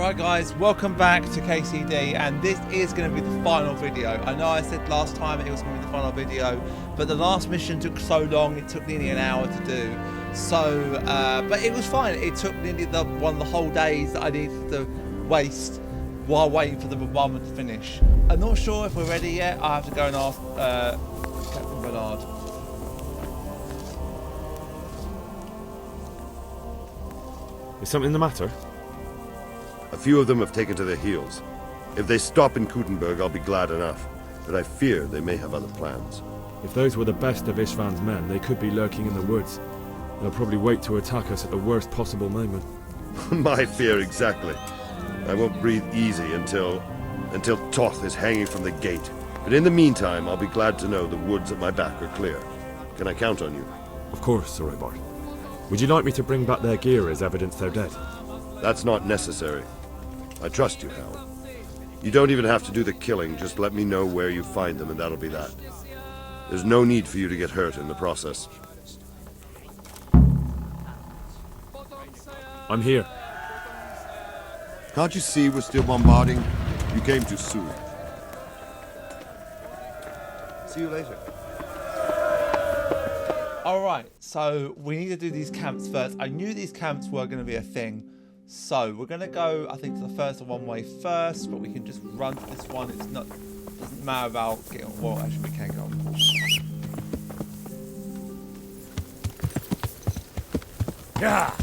Right guys, welcome back to KCD, and this is going to be the final video. I know I said last time it was going to be the final video, but the last mission took so long, it took nearly an hour to do. So, but it was fine. It took nearly one of the whole days that I needed to waste while waiting for the bombardment to finish. I'm not sure if we're ready yet. I have to go and ask Captain Bernard. Is something the matter? A few of them have taken to their heels. If they stop in Kuttenberg, I'll be glad enough. But I fear they may have other plans. If those were the best of Istvan's men, they could be lurking in the woods. They'll probably wait to attack us at the worst possible moment. My fear exactly. I won't breathe easy until Toth is hanging from the gate. But in the meantime, I'll be glad to know the woods at my back are clear. Can I count on you? Of course, Sir Robert. Would you like me to bring back their gear as evidence they're dead? That's not necessary. I trust you, Hal. You don't even have to do the killing, just let me know where you find them and that'll be that. There's no need for you to get hurt in the process. I'm here. Can't you see we're still bombarding? You came too soon. See you later. Alright, so we need to do these camps first. I knew these camps were going to be a thing. So we're going to go, I think, to the first one-way first, but we can just run to this one. It's not, doesn't matter about getting on. Well, actually, we can go on. Yeah.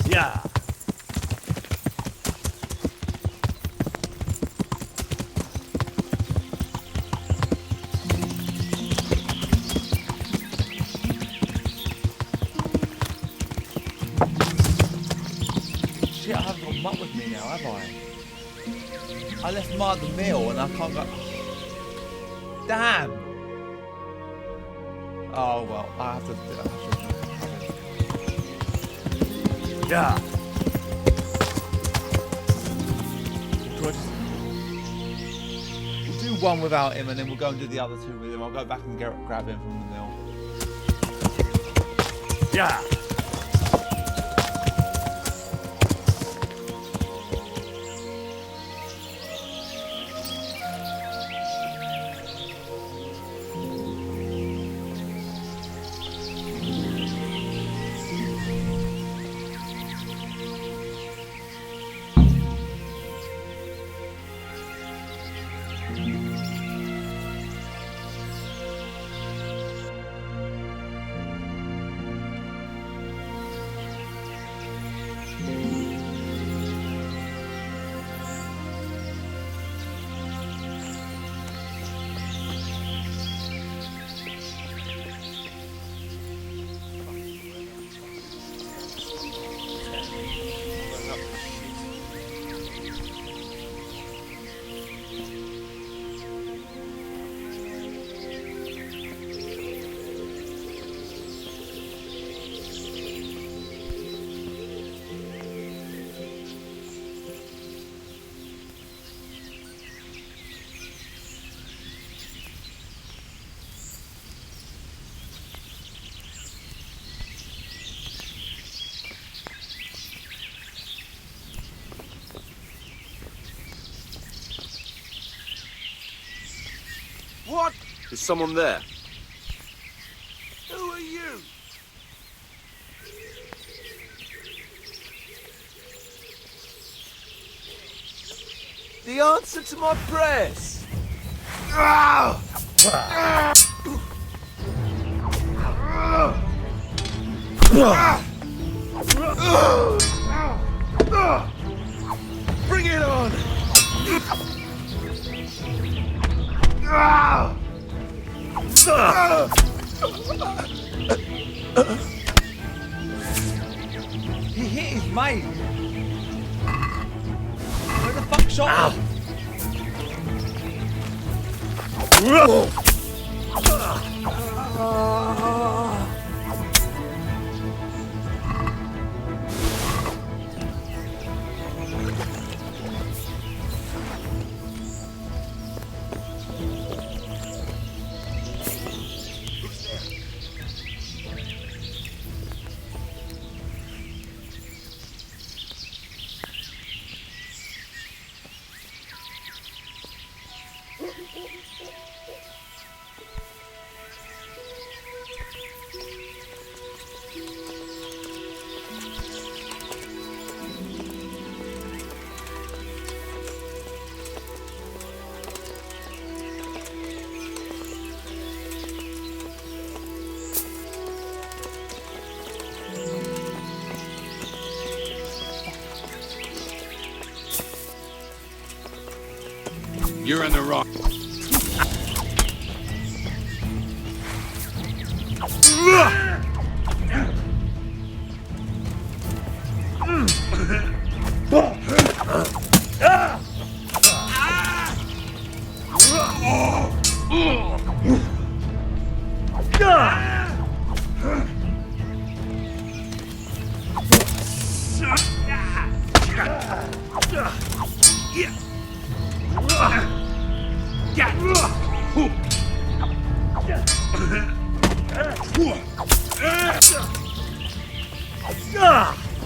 Yeah. Shit, I haven't got Mutt with me now, have I? I left Mutt at the mill and I can't go. Damn! Oh well, I have to do that. Yeah. We'll do one without him and then we'll go and do the other two with him. I'll go back and grab him from the mill. Yeah. What? Is someone there? Who are you? The answer to my prayers. Bring it on! He hit his mate. Where the fuck shot him? You're in the wrong.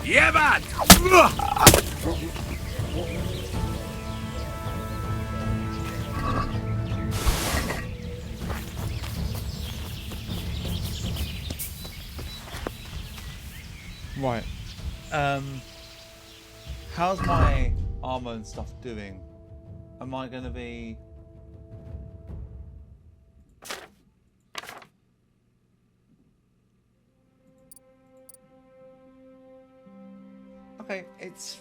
Yeah, man! Right. How's my armor and stuff doing? Am I gonna be... Okay, it's...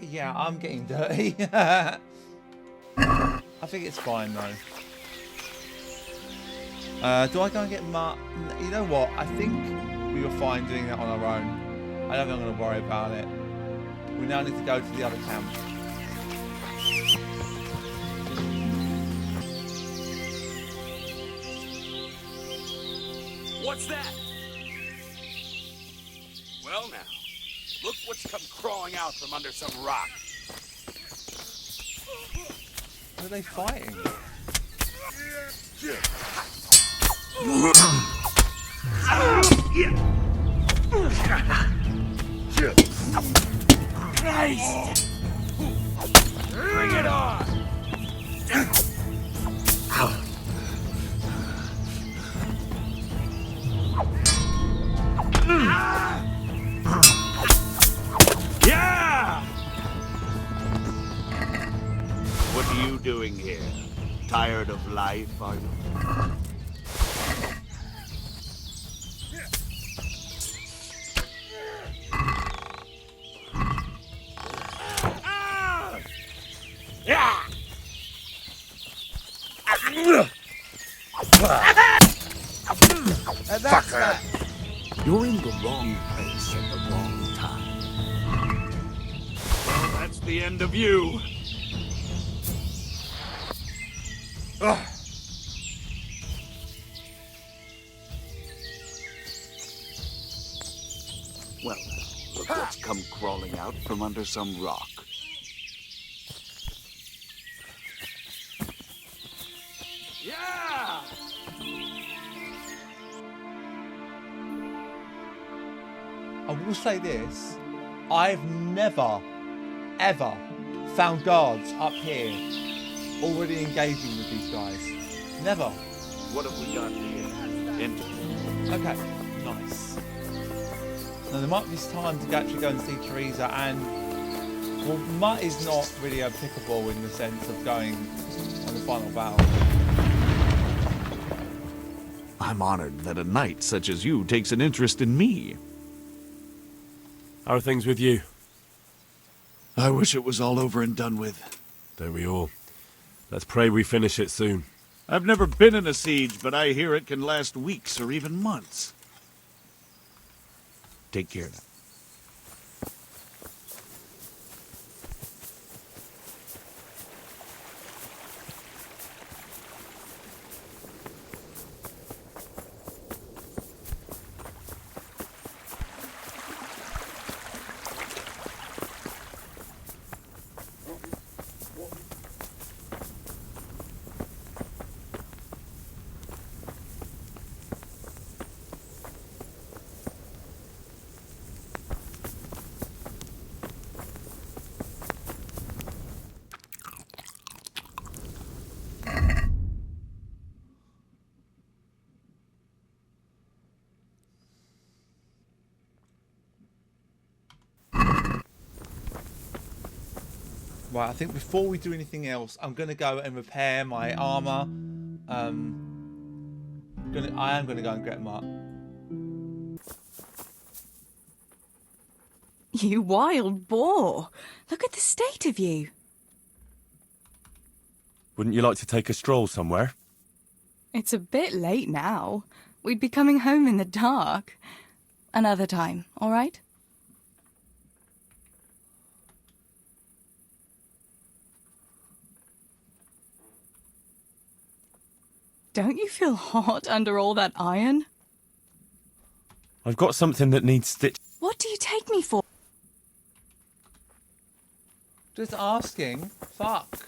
Yeah, I'm getting dirty. I think it's fine though. Do I go and get you know what? I think we were fine doing that on our own. I don't think I'm going to worry about it. We now need to go to the other camp. What's that? Well now, look what's come crawling out from under some rock. What are they fighting? Christ! Bring it on! Yeah! What are you doing here? Tired of life, are you? You're in the wrong place at the wrong time. Well, that's the end of you. Well, look what's come crawling out from under some rock. Yeah! I will say this. I've never, ever found guards up here already engaging with these guys. Never. What have we got here? Enter. Okay, nice. Now there might be time to actually go and see Teresa, and well, Mutt is not really applicable in the sense of going on the final battle. I'm honored that a knight such as you takes an interest in me. How are things with you? I wish it was all over and done with. Don't we all? Let's pray we finish it soon. I've never been in a siege, but I hear it can last weeks or even months. Take care now. Right, I think before we do anything else, I'm going to go and repair my armor. I am going to go and get Mutt. You wild boar! Look at the state of you. Wouldn't you like to take a stroll somewhere? It's a bit late now. We'd be coming home in the dark. Another time, all right? Don't you feel hot under all that iron? I've got something that needs stitch. What do you take me for? Just asking. Fuck.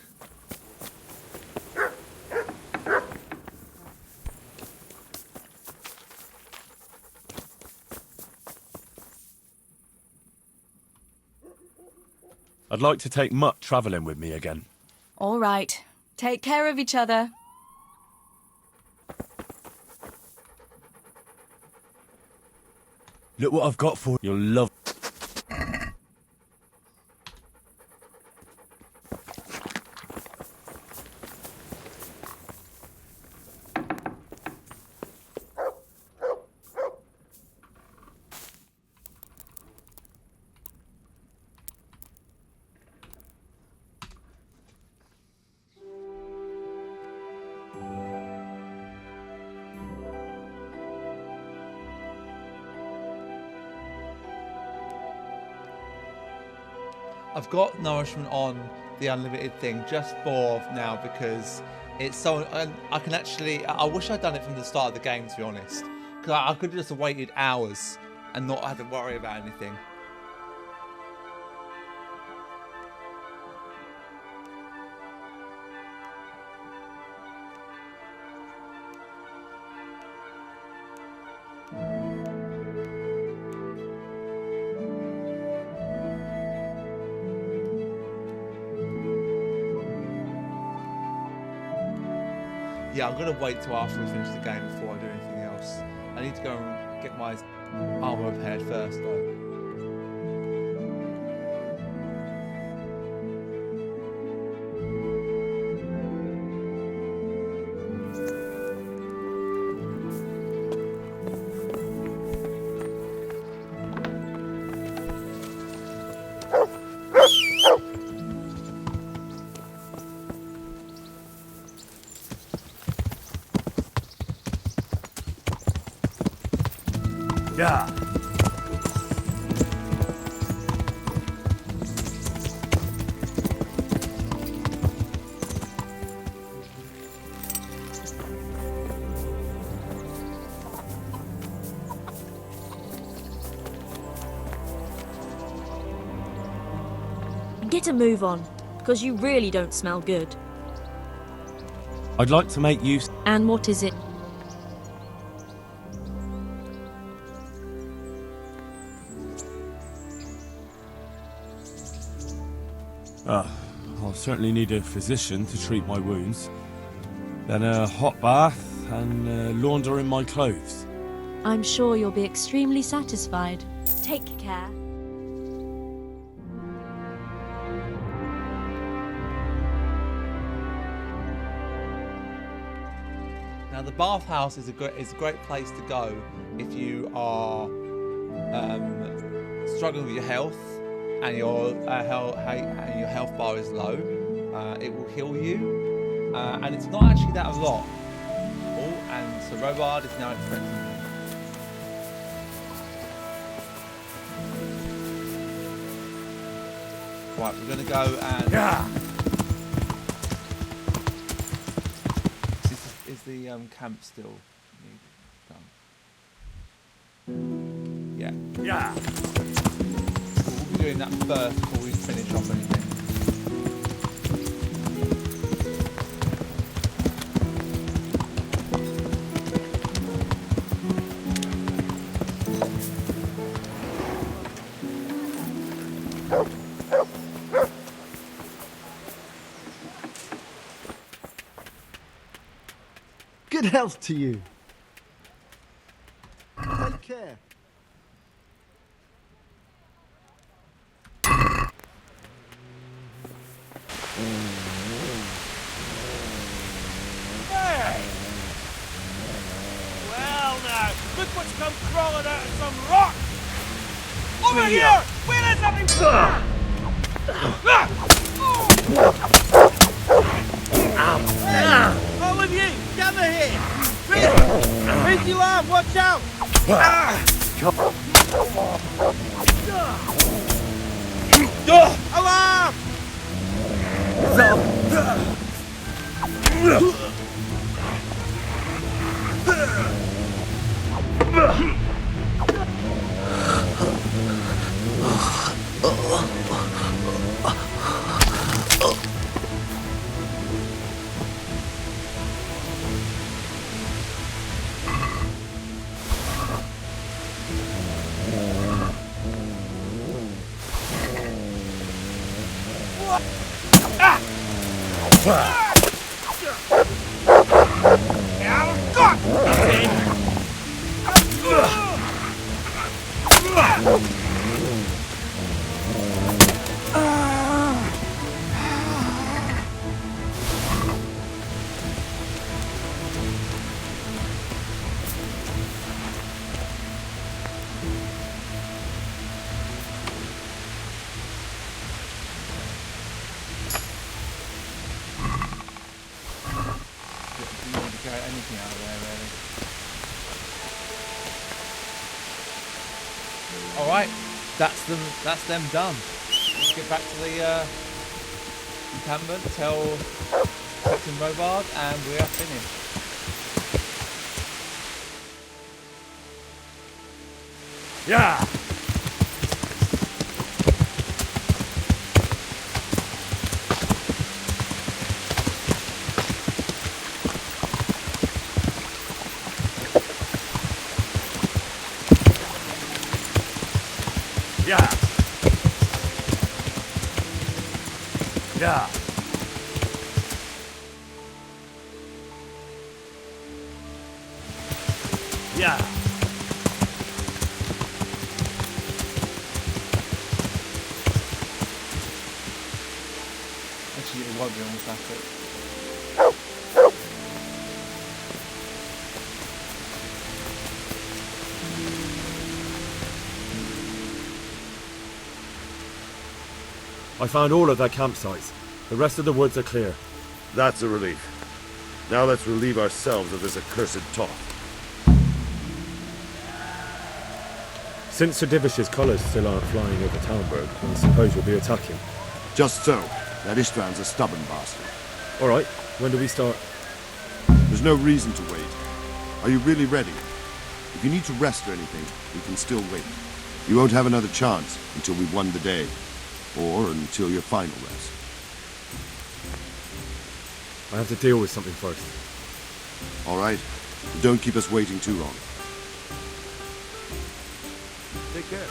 I'd like to take Mutt travelling with me again. All right. Take care of each other. Look what I've got for you. You'll love. I've got nourishment on the unlimited thing just for now because it's so. I can actually. I wish I'd done it from the start of the game, to be honest, because I could have just waited hours and not had to worry about anything. Yeah, I'm going to wait till after we finish the game before I do anything else. I need to go and get my armor repaired first, though. Yeah. Get a move on, because you really don't smell good. I'd like to make use. And what is it? I'll certainly need a physician to treat my wounds. Then a hot bath and laundering my clothes. I'm sure you'll be extremely satisfied. Take care. Now, the bathhouse is a great place to go if you are struggling with your health and your health bar is low. It will heal you, and it's not actually that a lot. Oh, and so Robard is now expecting me. Right, we're gonna go and. Yeah. Is the camp still done? Yeah. Yeah. We'll be doing that first before we finish off anything. Good health to you. Take care. Hey! Well now, look what's come crawling out of some rock! Over here! Where is everything? All of you, gather here! Raise your arm, watch out! Alarm! Anything out of there, really. Alright, that's them done. Let's get back to the encampment, tell Captain Robard, and we are finished. Yeah! Yeah. Yeah. Yeah. Actually, it won't be on static. I found all of their campsites. The rest of the woods are clear. That's a relief. Now let's relieve ourselves of this accursed Toth. Since Sir Divish's colours still aren't flying over Talmberg, I suppose you'll be attacking. Just so. That Istvand's a stubborn bastard. Alright, when do we start? There's no reason to wait. Are you really ready? If you need to rest or anything, we can still wait. You won't have another chance until we've won the day. Or until your final rest. I have to deal with something first. All right. But don't keep us waiting too long. Take care.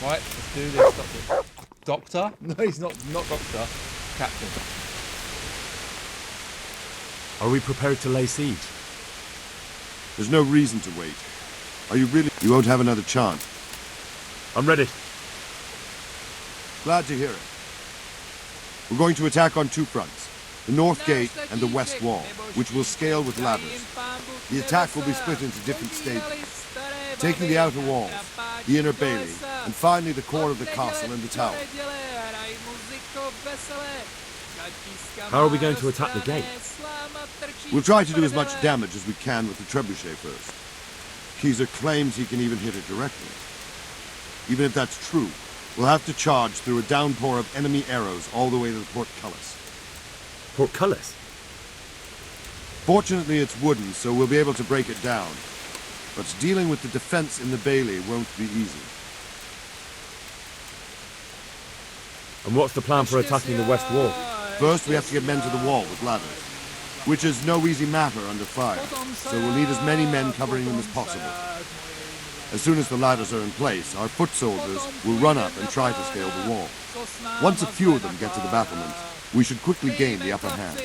Right, let's do this. Doctor? No, he's not Doctor. Captain. Are we prepared to lay siege? There's no reason to wait. Are you really? You won't have another chance. I'm ready. Glad to hear it. We're going to attack on two fronts. The north gate and the west wall, which will scale with ladders. The attack will be split into different stages. Taking the outer walls, the inner bailey, and finally the core of the castle and the tower. How are we going to attack the gate? We'll try to do as much damage as we can with the trebuchet first. Keezer claims he can even hit it directly. Even if that's true, we'll have to charge through a downpour of enemy arrows all the way to the portcullis. Portcullis? Fortunately, it's wooden, so we'll be able to break it down. But dealing with the defense in the bailey won't be easy. And what's the plan for attacking the west wall? First, we have to get men to the wall with ladders, which is no easy matter under fire, so we'll need as many men covering them as possible. As soon as the ladders are in place, our foot soldiers will run up and try to scale the wall. Once a few of them get to the battlement, we should quickly gain the upper hand.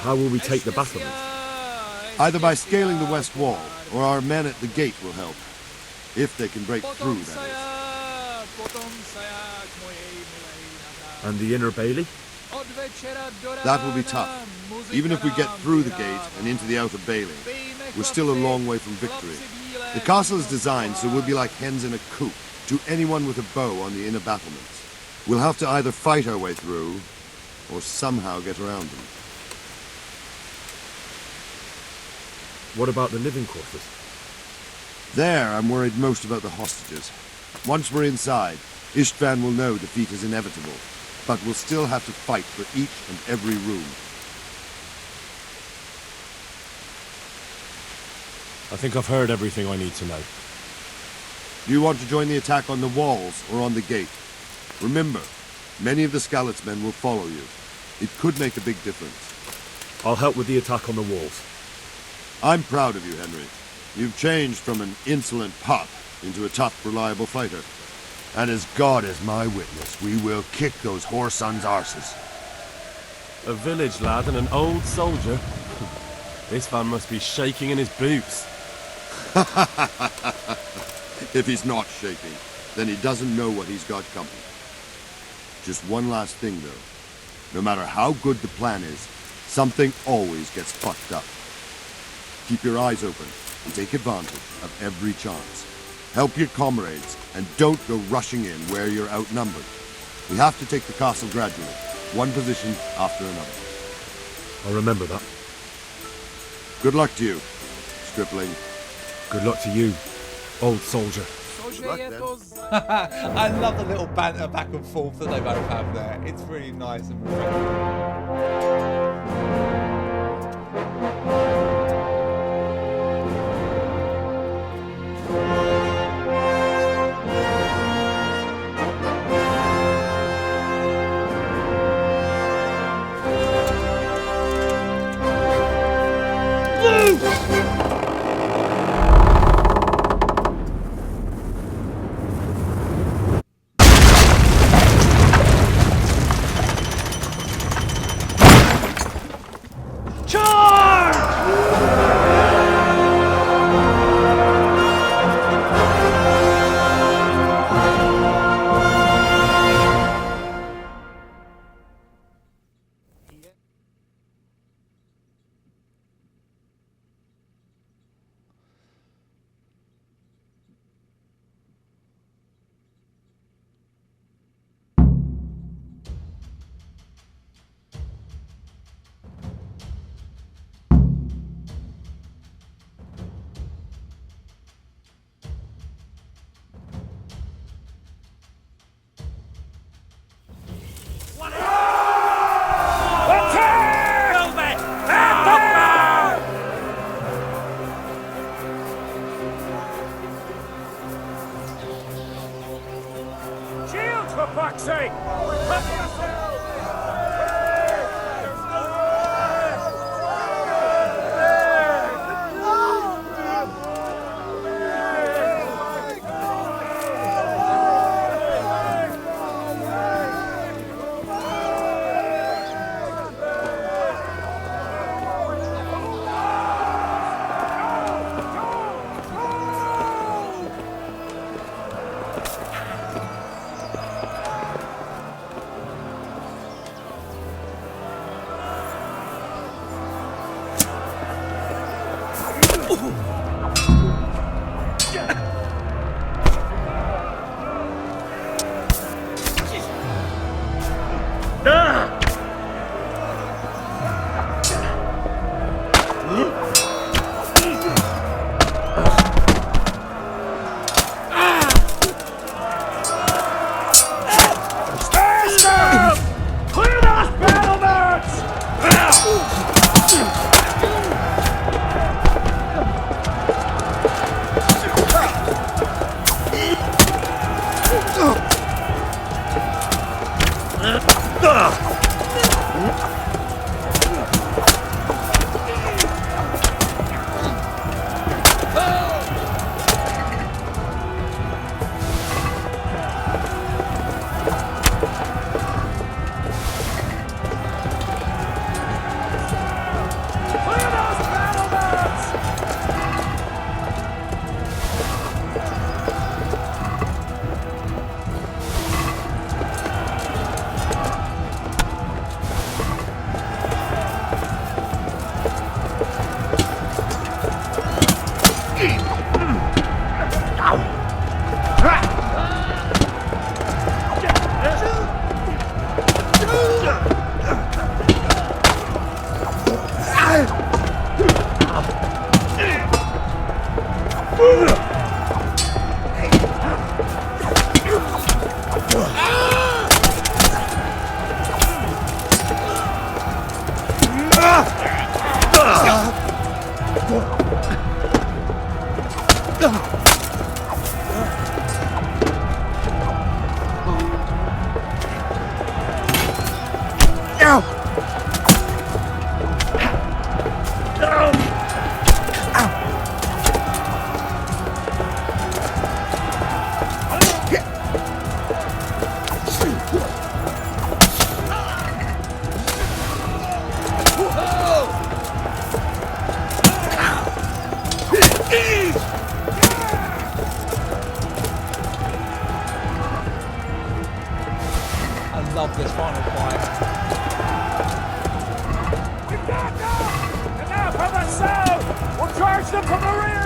How will we take the battlements? Either by scaling the west wall, or our men at the gate will help. If they can break through, that is. And the inner bailey? That will be tough. Even if we get through the gate and into the outer bailey, we're still a long way from victory. The castle is designed so we'll be like hens in a coop to anyone with a bow on the inner battlements. We'll have to either fight our way through, or somehow get around them. What about the living quarters? There, I'm worried most about the hostages. Once we're inside, Istvan will know defeat is inevitable, but we'll still have to fight for each and every room. I think I've heard everything I need to know. Do you want to join the attack on the walls or on the gate? Remember, many of the Skalitz men will follow you. It could make a big difference. I'll help with the attack on the walls. I'm proud of you, Henry. You've changed from an insolent pup into a tough, reliable fighter. And as God is my witness, we will kick those whore sons' arses. A village lad and an old soldier? This man must be shaking in his boots. If he's not shaking, then he doesn't know what he's got coming. Just one last thing, though. No matter how good the plan is, something always gets fucked up. Keep your eyes open and take advantage of every chance. Help your comrades and don't go rushing in where you're outnumbered. We have to take the castle gradually, one position after another. I'll remember that. Good luck to you, stripling. Good luck to you, old soldier. I love the little banter back and forth that they both have there. It's really nice and I love this final fight. We got them! And now from the south! We'll charge them from the rear!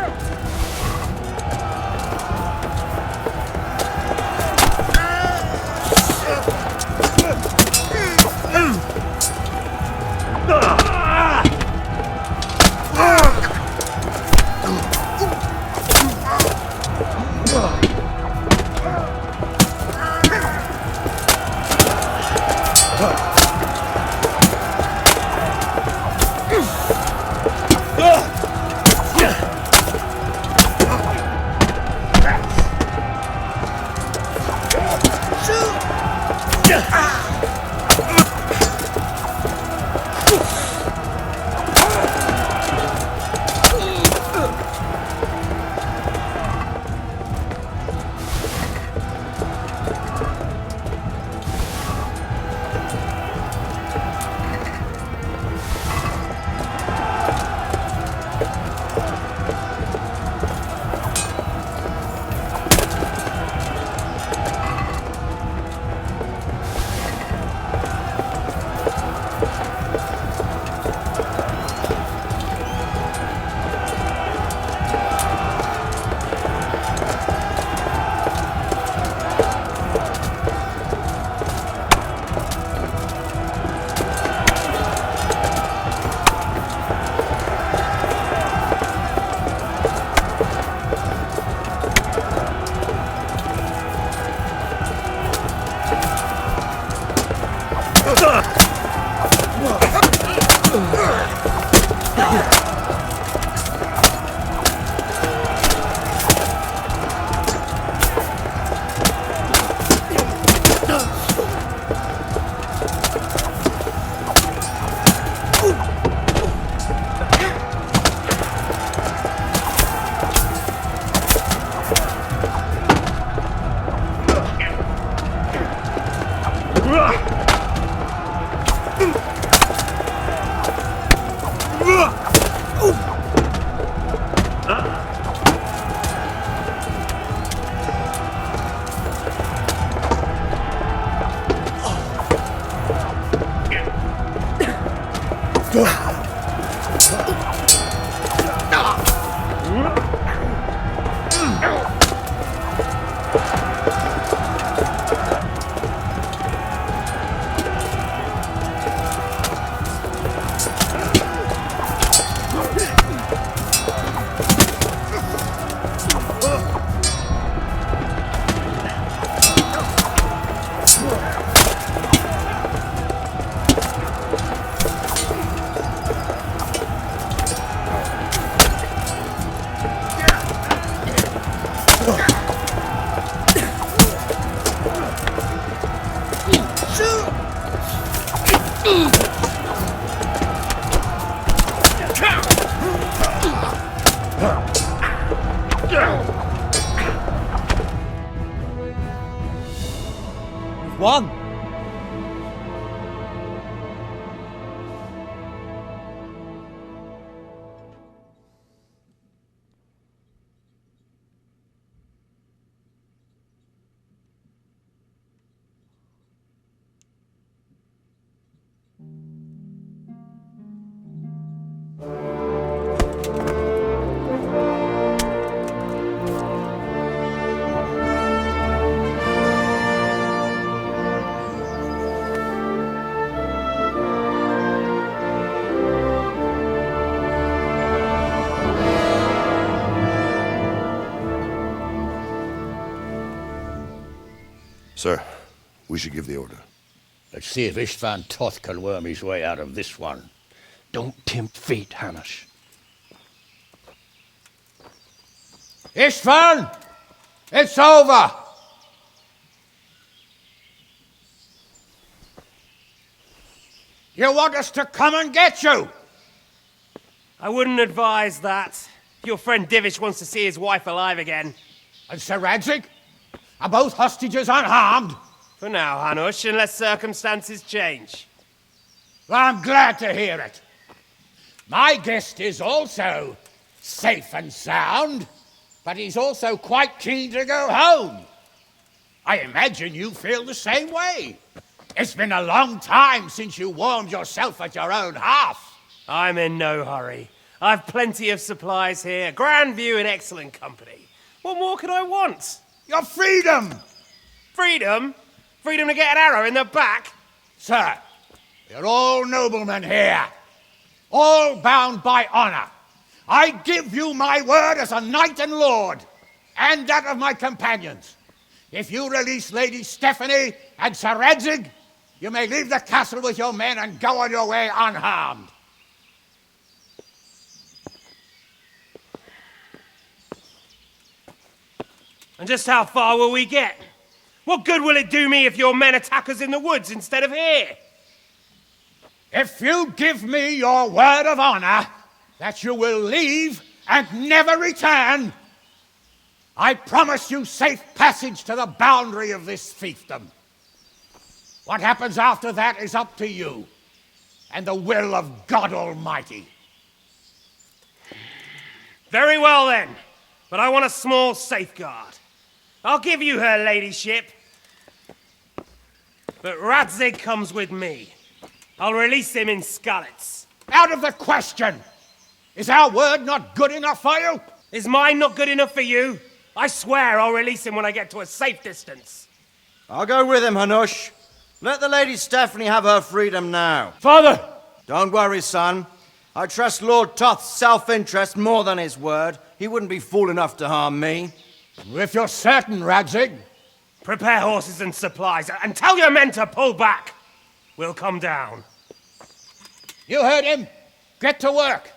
Won! Sir, we should give the order. Let's see if Istvan Toth can worm his way out of this one. Don't tempt fate, Hamish. Istvan! It's over! You want us to come and get you? I wouldn't advise that. Your friend Divish wants to see his wife alive again. And Sir Radzig? Are both hostages unharmed? For now, Hanush, unless circumstances change. Well, I'm glad to hear it. My guest is also safe and sound, but he's also quite keen to go home. I imagine you feel the same way. It's been a long time since you warmed yourself at your own hearth. I'm in no hurry. I've plenty of supplies here, grand view and excellent company. What more could I want? Your freedom! Freedom? Freedom to get an arrow in the back? Sir, we're all noblemen here, all bound by honor. I give you my word as a knight and lord, and that of my companions. If you release Lady Stephanie and Sir Radzig, you may leave the castle with your men and go on your way unharmed. And just how far will we get? What good will it do me if your men attack us in the woods instead of here? If you give me your word of honor that you will leave and never return, I promise you safe passage to the boundary of this fiefdom. What happens after that is up to you and the will of God Almighty. Very well then, but I want a small safeguard. I'll give you her ladyship, but Radzig comes with me. I'll release him in Skalitz. Out of the question! Is our word not good enough for you? Is mine not good enough for you? I swear I'll release him when I get to a safe distance. I'll go with him, Hanush. Let the Lady Stephanie have her freedom now. Father! Don't worry, son. I trust Lord Toth's self-interest more than his word. He wouldn't be fool enough to harm me. If you're certain, Radzig. Prepare horses and supplies, and tell your men to pull back. We'll come down. You heard him. Get to work.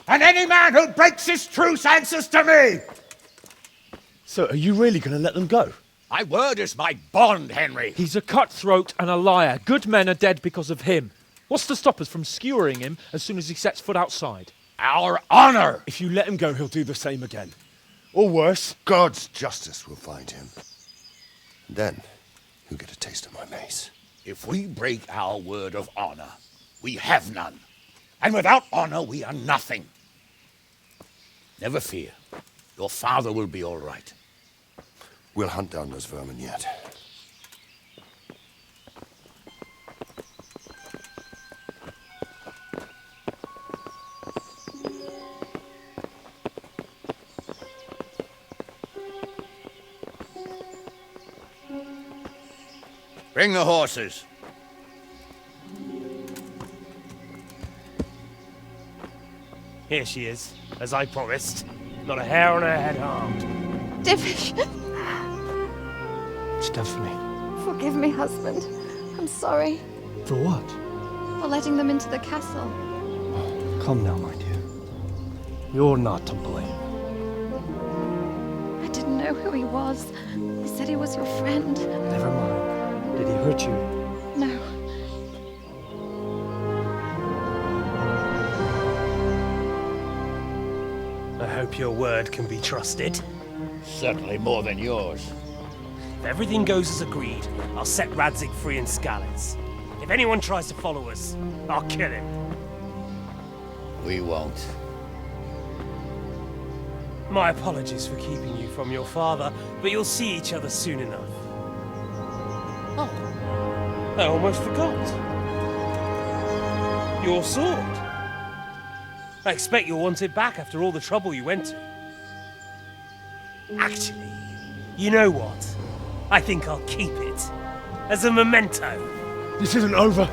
And any man who breaks this truce answers to me. So, are you really going to let them go? My word is my bond, Henry. He's a cutthroat and a liar. Good men are dead because of him. What's to stop us from skewering him as soon as he sets foot outside? Our honor! If you let him go, he'll do the same again. Or worse. God's justice will find him. And then he'll get a taste of my mace. If we break our word of honor, we have none. And without honor, we are nothing. Never fear. Your father will be all right. We'll hunt down those vermin yet. Bring the horses. Here she is, as I promised. Not a hair on her head harmed. Divish! Stephanie. Forgive me, husband. I'm sorry For what? for letting them into the castle. Come now, my dear. You're not to blame. I didn't know who he was. He said he was your friend. Never mind. Did he hurt you? No. I hope your word can be trusted. Certainly more than yours. If everything goes as agreed, I'll set Radzig free in Skalitz. If anyone tries to follow us, I'll kill him. We won't. My apologies for keeping you from your father, but you'll see each other soon enough. Oh, I almost forgot. Your sword. I expect you'll want it back after all the trouble you went to. Actually, you know what? I think I'll keep it. As a memento. This isn't over.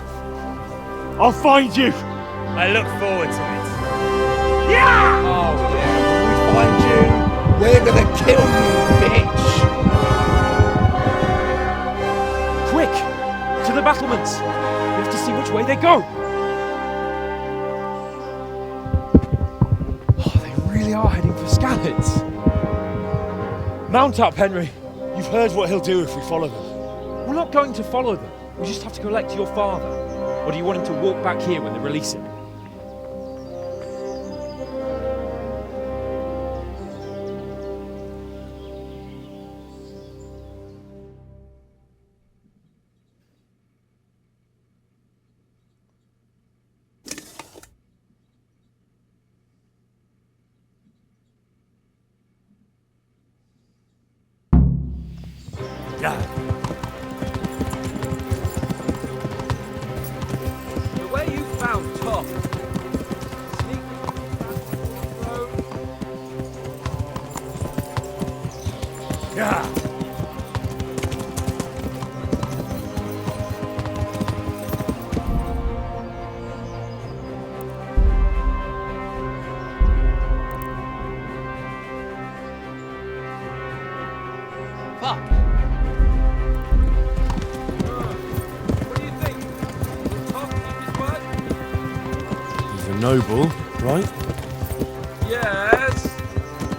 I'll find you. I look forward to it. Yeah! Oh, yeah. When we find you, we're gonna kill you, bitch! battlements. We have to see which way they go. Oh, they really are heading for Skalitz. Mount up, Henry. You've heard what he'll do if we follow them. We're not going to follow them. We just have to collect your father. Or do you want him to walk back here when they release him? The way you found Tom. Yeah. Fuck. What do you think? Will Tom keep his word? He's a noble, right? Yes.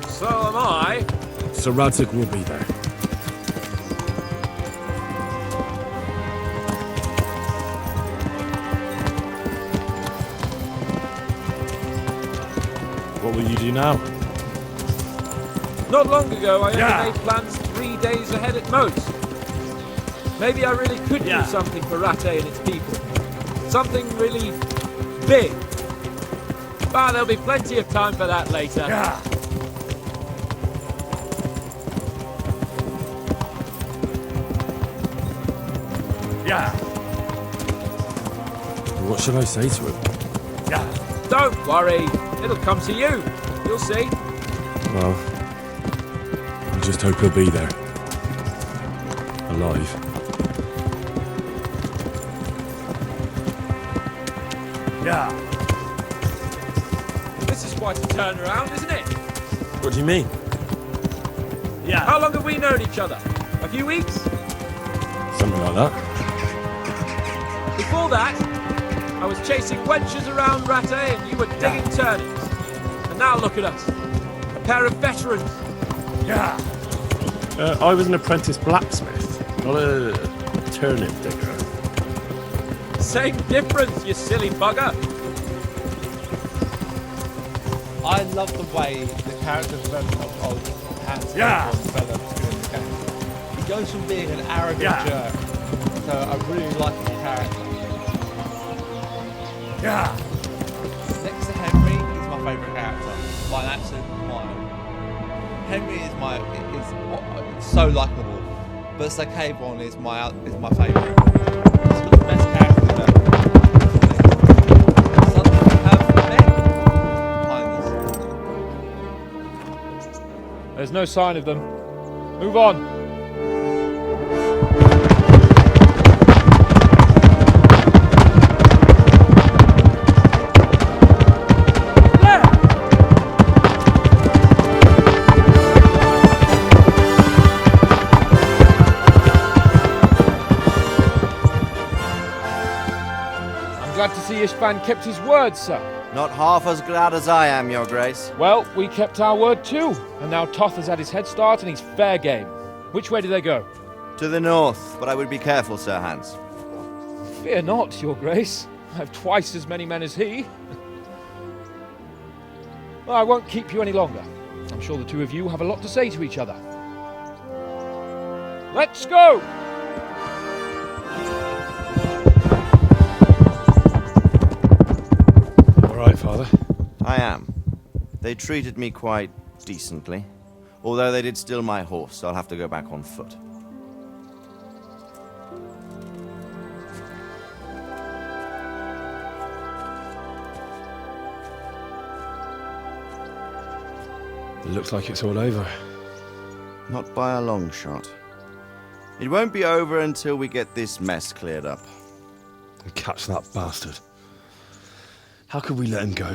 So am I. Sir Radzig will be there. What will you do now? Not long ago, I only made plans 3 days ahead at most. Maybe I really could do something for Rattay and its people. Something really big. But there'll be plenty of time for that later. Yeah. Yeah. What should I say to him? Yeah. Don't worry. It'll come to you. You'll see. Well, I just hope he'll be there. Alive. Yeah. This is quite a turnaround, isn't it? What do you mean? Yeah. How long have we known each other? A few weeks? Something like that. Before that, I was chasing wenches around Rattay and you were digging turnips. And now look at us. A pair of veterans. Yeah. I was an apprentice blacksmith, not a turnip digger. Same difference, you silly bugger. I love the way the character development of Hanson develops in the game. He goes from being an arrogant jerk to a really likable character. Yeah. Next to Henry, he's my favourite character by an absolute mile. Henry is so likeable, but Sir Kayvon is my favourite. He's got the best character development. Suddenly we have men behind this. There's no sign of them. Move on. Glad to see Ishban kept his word, sir. Not half as glad as I am, Your Grace. Well, we kept our word too. And now Toth has had his head start and he's fair game. Which way do they go? To the north, but I would be careful, Sir Hans. Fear not, Your Grace. I have twice as many men as he. Well, I won't keep you any longer. I'm sure the two of you have a lot to say to each other. Let's go! Right, Father? I am. They treated me quite decently. Although they did steal my horse, so I'll have to go back on foot. It looks like it's all over. Not by a long shot. It won't be over until we get this mess cleared up. And catch that bastard. How could we let him go?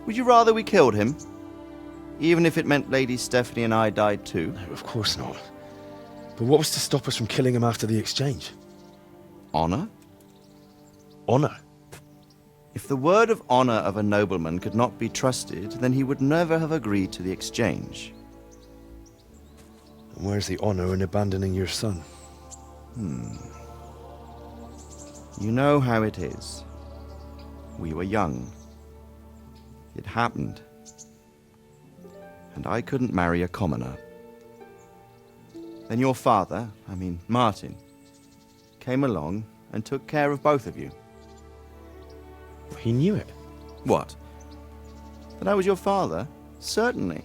Would you rather we killed him? Even if it meant Lady Stephanie and I died too? No, of course not. But what was to stop us from killing him after the exchange? honor? Honor? If the word of honor of a nobleman could not be trusted, then he would never have agreed to the exchange. And where's the honor in abandoning your son? You know how it is. We were young. It happened. And I couldn't marry a commoner. Then your father, Martin, came along and took care of both of you. He knew it. What? That I was your father? Certainly.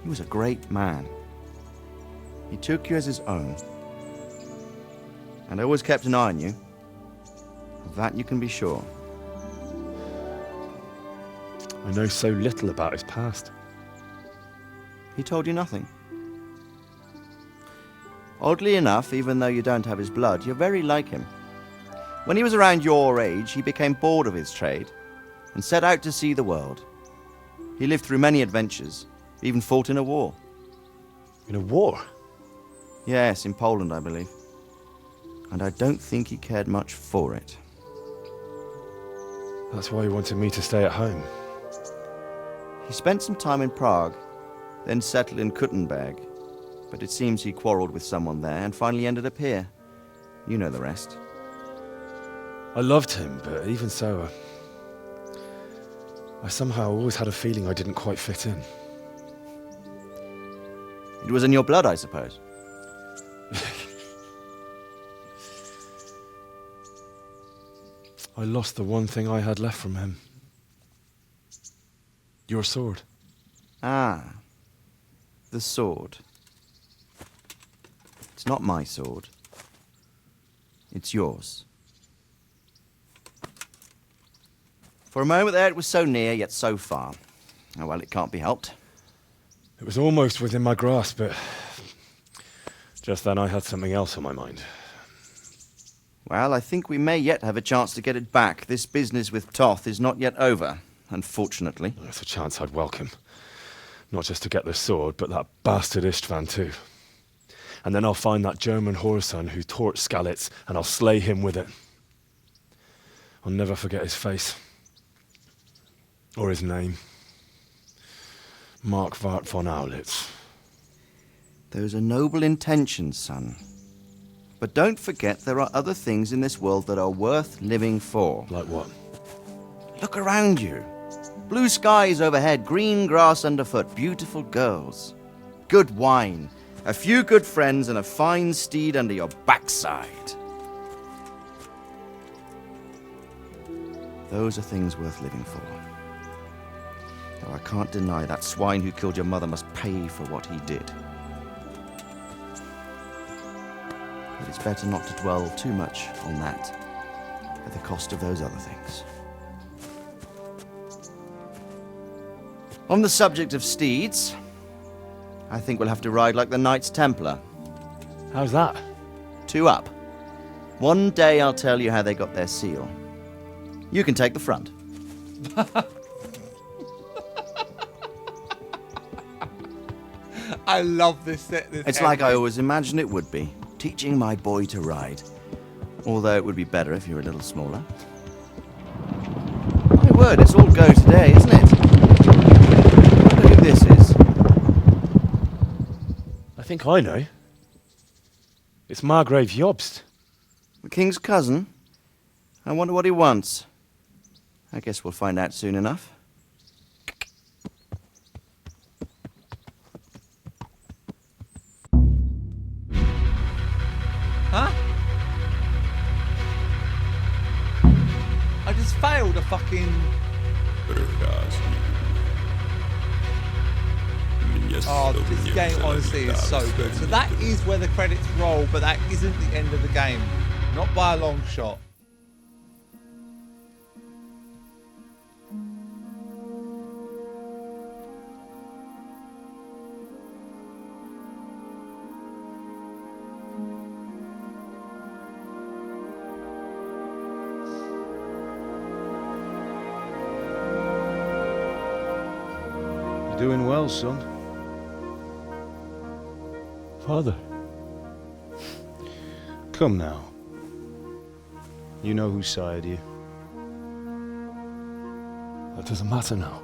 He was a great man. He took you as his own. And always kept an eye on you. Of that you can be sure. I know so little about his past. He told you nothing. Oddly enough, even though you don't have his blood, you're very like him. When he was around your age, he became bored of his trade and set out to see the world. He lived through many adventures, even fought in a war. In a war? Yes, in Poland, I believe. And I don't think he cared much for it. That's why he wanted me to stay at home. He spent some time in Prague, then settled in Kuttenberg. But it seems he quarreled with someone there and finally ended up here. You know the rest. I loved him, but even so, I somehow always had a feeling I didn't quite fit in. It was in your blood, I suppose. I lost the one thing I had left from him. Your sword. Ah. The sword. It's not my sword. It's yours. For a moment there, it was so near, yet so far. Oh, well, it can't be helped. It was almost within my grasp, but just then I had something else on my mind. Well, I think we may yet have a chance to get it back. This business with Toth is not yet over, unfortunately. That's a chance I'd welcome. Not just to get the sword, but that bastard Istvan too. And then I'll find that German whoreson who torched Skalitz, and I'll slay him with it. I'll never forget his face. Or his name. Marquardt von Aulitz. Those are noble intentions, son. But don't forget there are other things in this world that are worth living for. Like what? Look around you. Blue skies overhead, green grass underfoot, beautiful girls. Good wine, a few good friends, and a fine steed under your backside. Those are things worth living for. Though I can't deny that swine who killed your mother must pay for what he did. But it's better not to dwell too much on that at the cost of those other things. On the subject of steeds, I think we'll have to ride like the Knights Templar. How's that? 2 up. One day I'll tell you how they got their seal. You can take the front. I love this. It's like I always imagined it would be. Teaching my boy to ride. Although it would be better if you were a little smaller. My word, it's all go today, isn't it? I wonder who this is. I think I know. It's Margrave Jobst. The king's cousin? I wonder what he wants. I guess we'll find out soon enough. Huh? I just failed a fucking... Oh, this game honestly is so good. So that is where the credits roll, but that isn't the end of the game. Not by a long shot. Doing well, son. Father. Come now. You know whose side, you? That doesn't matter now.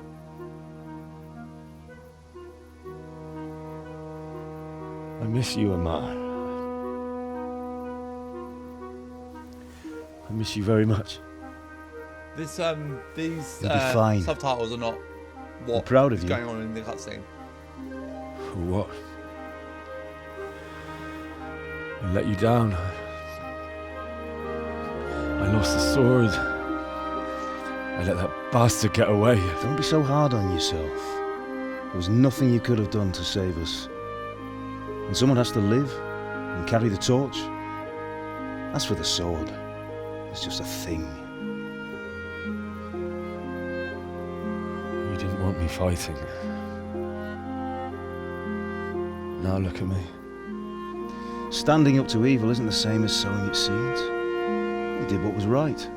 I miss you, Amar. I miss you very much. These You'll be fine. subtitles are not what I'm proud of is you. going on in the cutscene. For what? I let you down. I lost the sword. I let that bastard get away. Don't be so hard on yourself. There was nothing you could have done to save us. And someone has to live and carry the torch. As for the sword, it's just a thing. You didn't want me fighting. Now look at me. Standing up to evil isn't the same as sowing its seeds. You did what was right.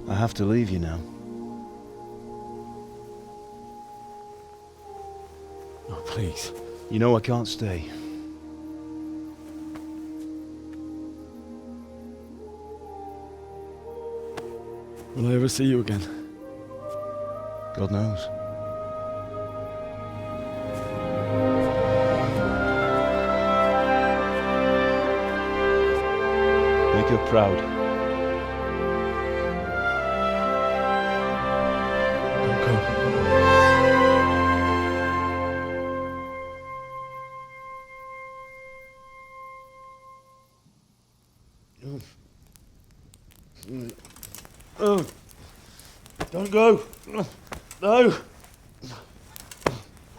I have to leave you now. Oh, please. You know I can't stay. Will I ever see you again? God knows. Make her proud. Don't go. Oh, don't go. No.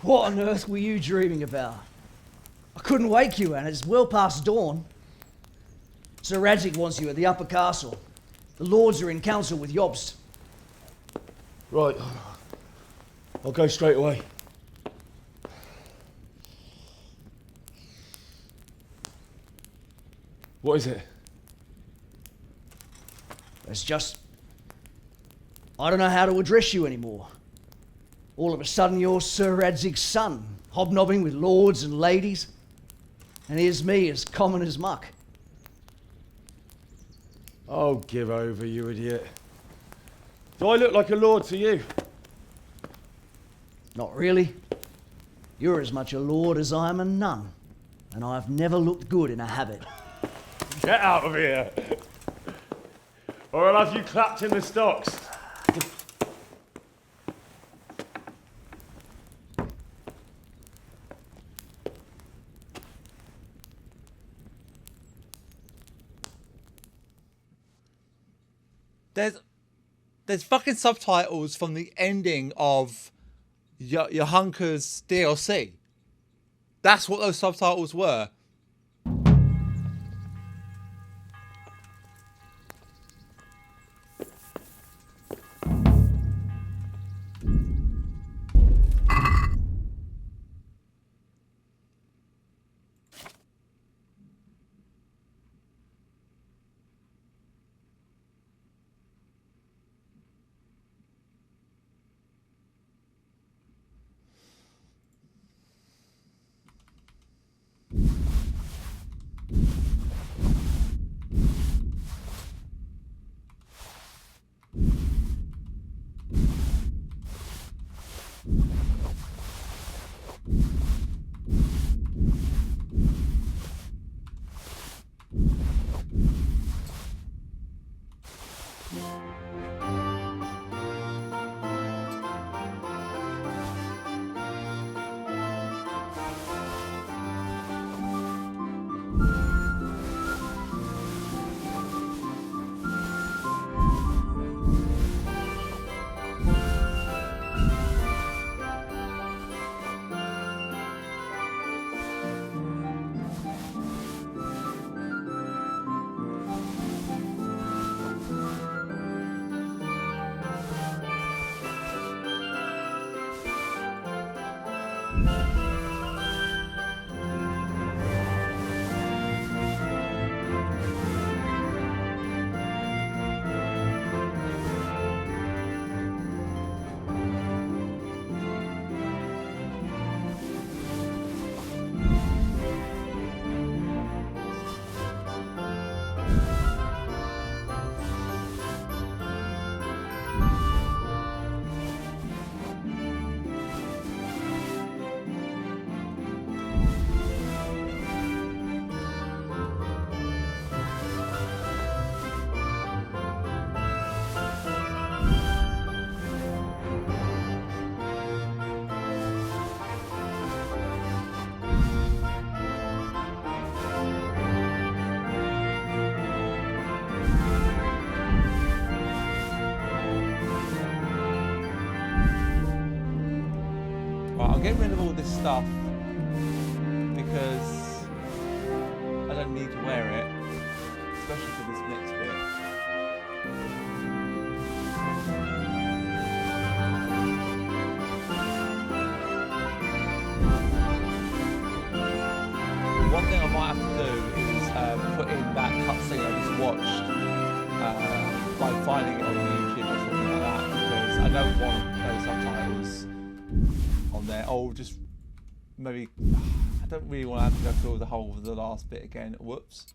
What on earth were you dreaming about? I couldn't wake you, and it's well past dawn. Sir Radzig wants you at the upper castle. The lords are in council with Jobst. Right. I'll go straight away. What is it? It's just... I don't know how to address you anymore. All of a sudden you're Sir Radzig's son, hobnobbing with lords and ladies. And here's me, as common as muck. Oh, give over, you idiot. Do I look like a lord to you? Not really. You're as much a lord as I am a nun. And I've never looked good in a habit. Get out of here! Or I'll have you clapped in the stocks. There's fucking subtitles from the ending of your Hunker's DLC. That's what those subtitles were. I'll get rid of all this stuff because I don't need to wear it, especially for this next bit. One thing I might have to do is put in that cutscene I just watched by finding it on YouTube or something like that, because I don't want those subtitles on there. Or just maybe I don't really want to have to go through the whole of the last bit again. Whoops.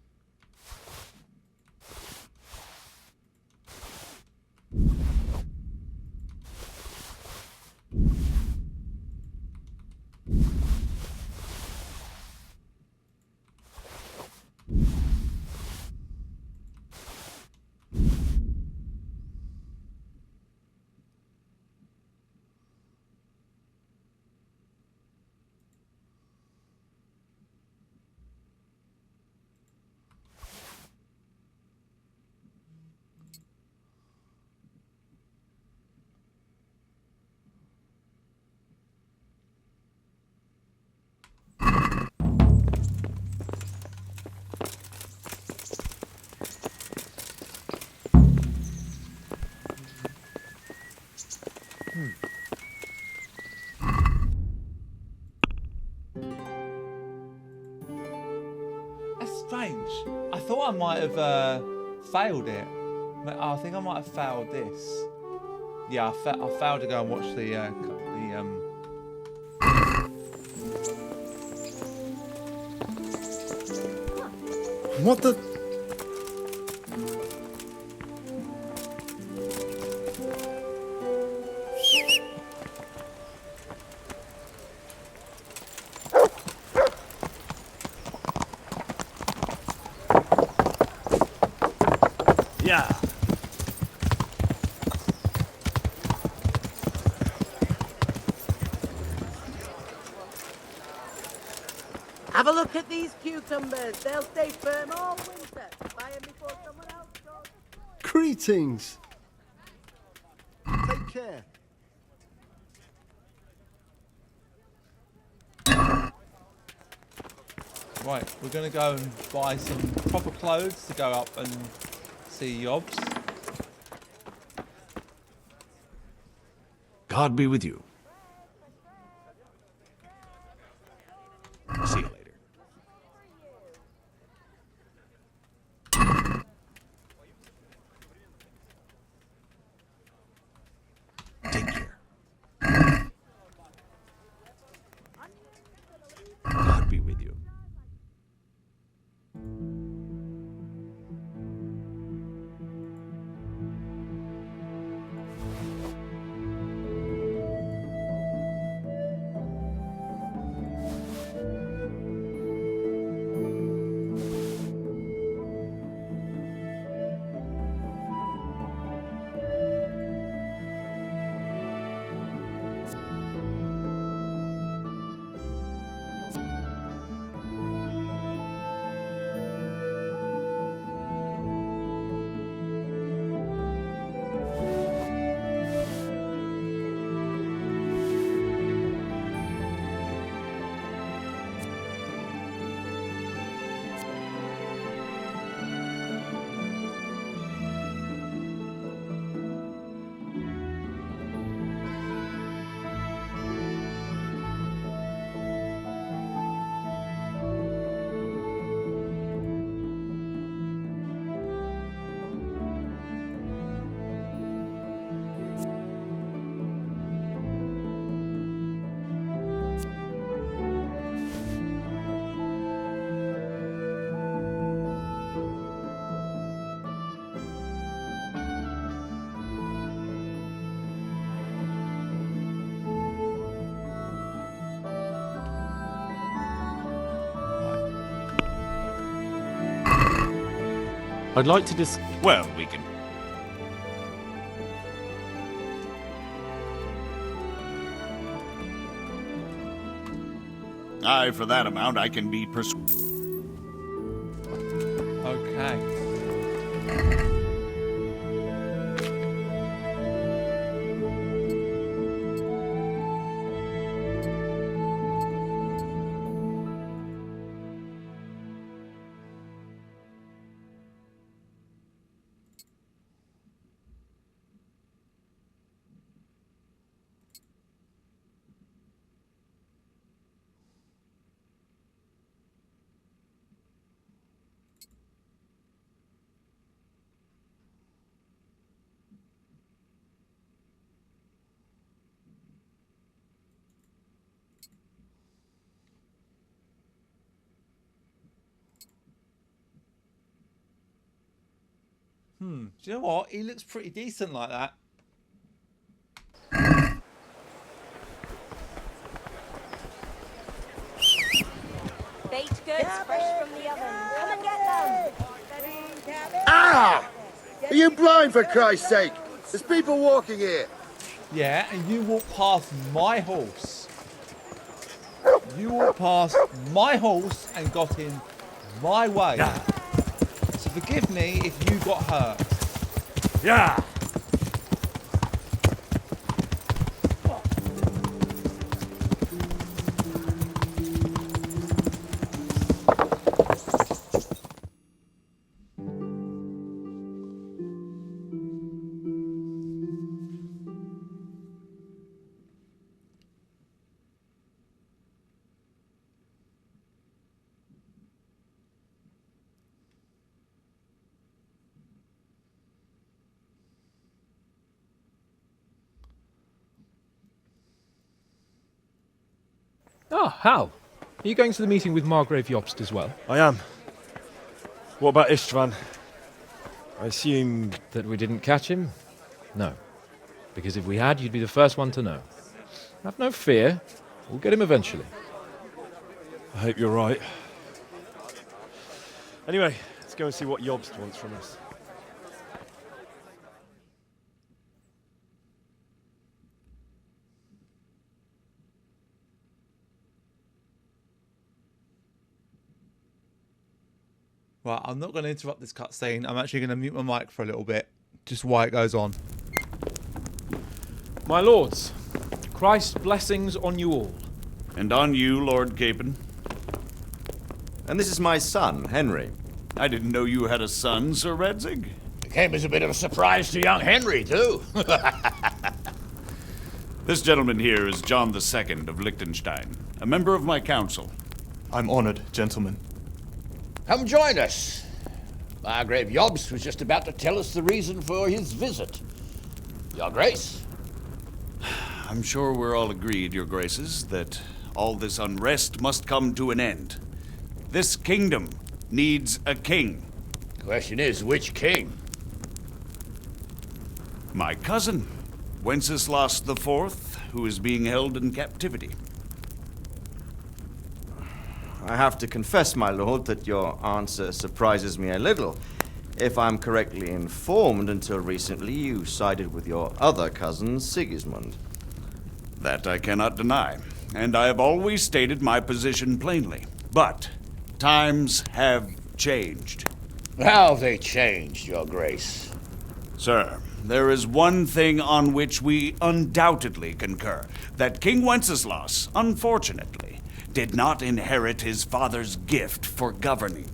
That's strange. I thought I might have failed it. I think I might have failed this. Yeah, I failed to go and watch the What the? Yeah. Have a look at these cucumbers. They'll stay firm all winter. Buy them before someone else goes. Greetings. Take care. Right, we're going to go and buy some proper clothes to go up and see Yobs. God be with you. See you later. Take care. God be with you. I'd like to well, we can... Aye, for that amount, I can be Okay. Do you know what? He looks pretty decent like that. Baked goods fresh from the oven. Come and get them. Ah! Are you blind, for Christ's sake? There's people walking here. Yeah, and you walk past my horse. You walked past my horse and got in my way. Yeah. So forgive me if you got hurt. Yeah. Ah, Hal. Are you going to the meeting with Margrave Jobst as well? I am. What about Istvan? I assume... That we didn't catch him? No. Because if we had, you'd be the first one to know. Have no fear. We'll get him eventually. I hope you're right. Anyway, let's go and see what Jobst wants from us. Right, I'm not going to interrupt this cutscene. I'm actually going to mute my mic for a little bit, just while it goes on. My lords, Christ's blessings on you all. And on you, Lord Capon. And this is my son, Henry. I didn't know you had a son, Sir Radzig. It came as a bit of a surprise to young Henry, too. This gentleman here is John II of Liechtenstein, a member of my council. I'm honored, gentlemen. Come join us. Margrave Jobst was just about to tell us the reason for his visit. Your Grace? I'm sure we're all agreed, Your Graces, that all this unrest must come to an end. This kingdom needs a king. The question is, which king? My cousin, Wenceslas IV, who is being held in captivity. I have to confess, my lord, that your answer surprises me a little. If I'm correctly informed, until recently you sided with your other cousin, Sigismund. That I cannot deny, and I have always stated my position plainly. But times have changed. How have they changed, Your Grace? Sir, there is one thing on which we undoubtedly concur, that King Wenceslas, unfortunately, did not inherit his father's gift for governing.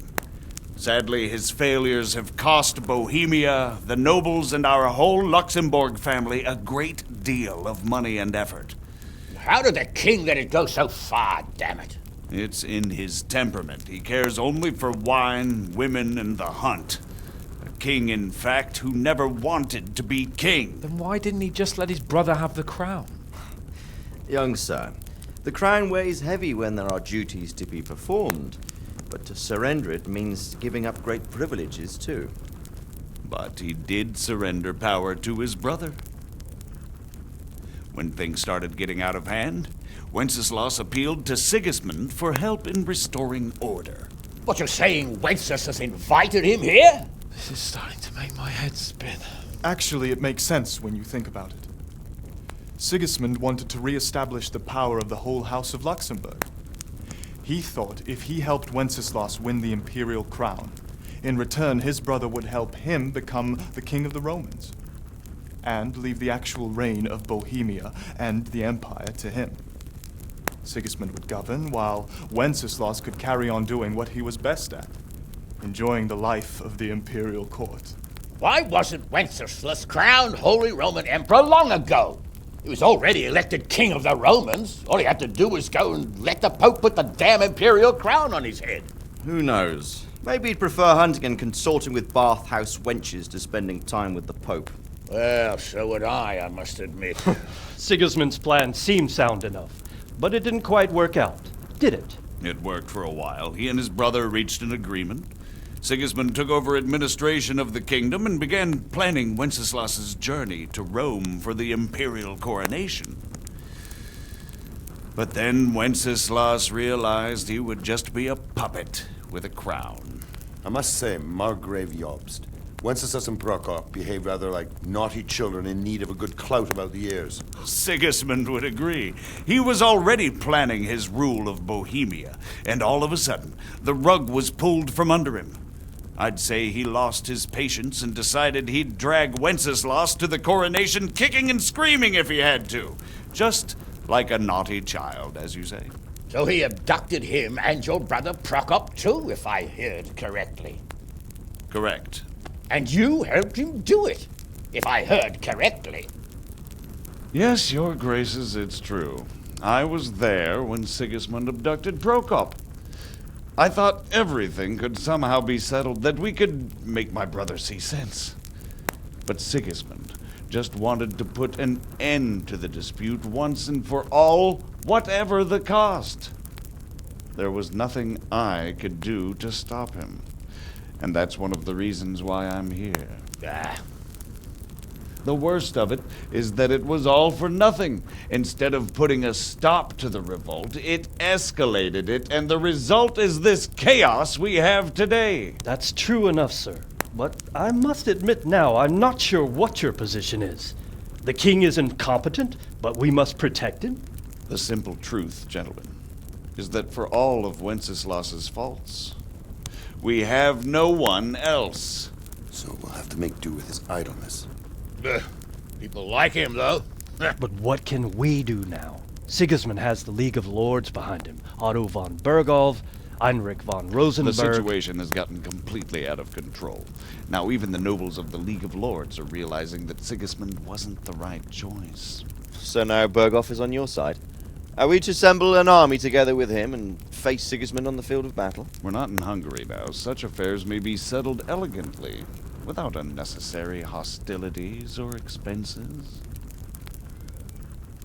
Sadly, his failures have cost Bohemia, the nobles, and our whole Luxembourg family a great deal of money and effort. How did the king let it go so far, damn it? It's in his temperament. He cares only for wine, women, and the hunt. A king, in fact, who never wanted to be king. Then why didn't he just let his brother have the crown? Young sir, the crown weighs heavy when there are duties to be performed, but to surrender it means giving up great privileges too. But he did surrender power to his brother. When things started getting out of hand, Wenceslas appealed to Sigismund for help in restoring order. What, you're saying Wenceslas invited him here? This is starting to make my head spin. Actually, it makes sense when you think about it. Sigismund wanted to re-establish the power of the whole House of Luxembourg. He thought if he helped Wenceslas win the imperial crown, in return his brother would help him become the king of the Romans, and leave the actual reign of Bohemia and the empire to him. Sigismund would govern, while Wenceslas could carry on doing what he was best at, enjoying the life of the imperial court. Why wasn't Wenceslas crowned Holy Roman Emperor long ago? He was already elected king of the Romans. All he had to do was go and let the Pope put the damn imperial crown on his head. Who knows? Maybe he'd prefer hunting and consorting with bathhouse wenches to spending time with the Pope. Well, so would I must admit. Sigismund's plan seemed sound enough, but it didn't quite work out, did it? It worked for a while. He and his brother reached an agreement. Sigismund took over administration of the kingdom and began planning Wenceslas's journey to Rome for the imperial coronation. But then Wenceslas realized he would just be a puppet with a crown. I must say, Margrave Jobst, Wenceslas and Prokop behave rather like naughty children in need of a good clout about the ears. Sigismund would agree. He was already planning his rule of Bohemia, and all of a sudden, the rug was pulled from under him. I'd say he lost his patience and decided he'd drag Wenceslas to the coronation kicking and screaming if he had to. Just like a naughty child, as you say. So he abducted him and your brother Prokop too, if I heard correctly. Correct. And you helped him do it, if I heard correctly. Yes, your graces, it's true. I was there when Sigismund abducted Prokop. I thought everything could somehow be settled, that we could make my brother see sense. But Sigismund just wanted to put an end to the dispute once and for all, whatever the cost. There was nothing I could do to stop him. And that's one of the reasons why I'm here. The worst of it is that it was all for nothing. Instead of putting a stop to the revolt, it escalated it, and the result is this chaos we have today. That's true enough, sir. But I must admit now, I'm not sure what your position is. The king is incompetent, but we must protect him? The simple truth, gentlemen, is that for all of Wenceslas's faults, we have no one else. So we'll have to make do with his idleness. People like him, though. But what can we do now? Sigismund has the League of Lords behind him. Otto von Bergholf, Heinrich von Rosenberg. The situation has gotten completely out of control. Now even the nobles of the League of Lords are realizing that Sigismund wasn't the right choice. So now Bergholf is on your side. Are we to assemble an army together with him and face Sigismund on the field of battle? We're not in Hungary now. Such affairs may be settled elegantly, without unnecessary hostilities or expenses.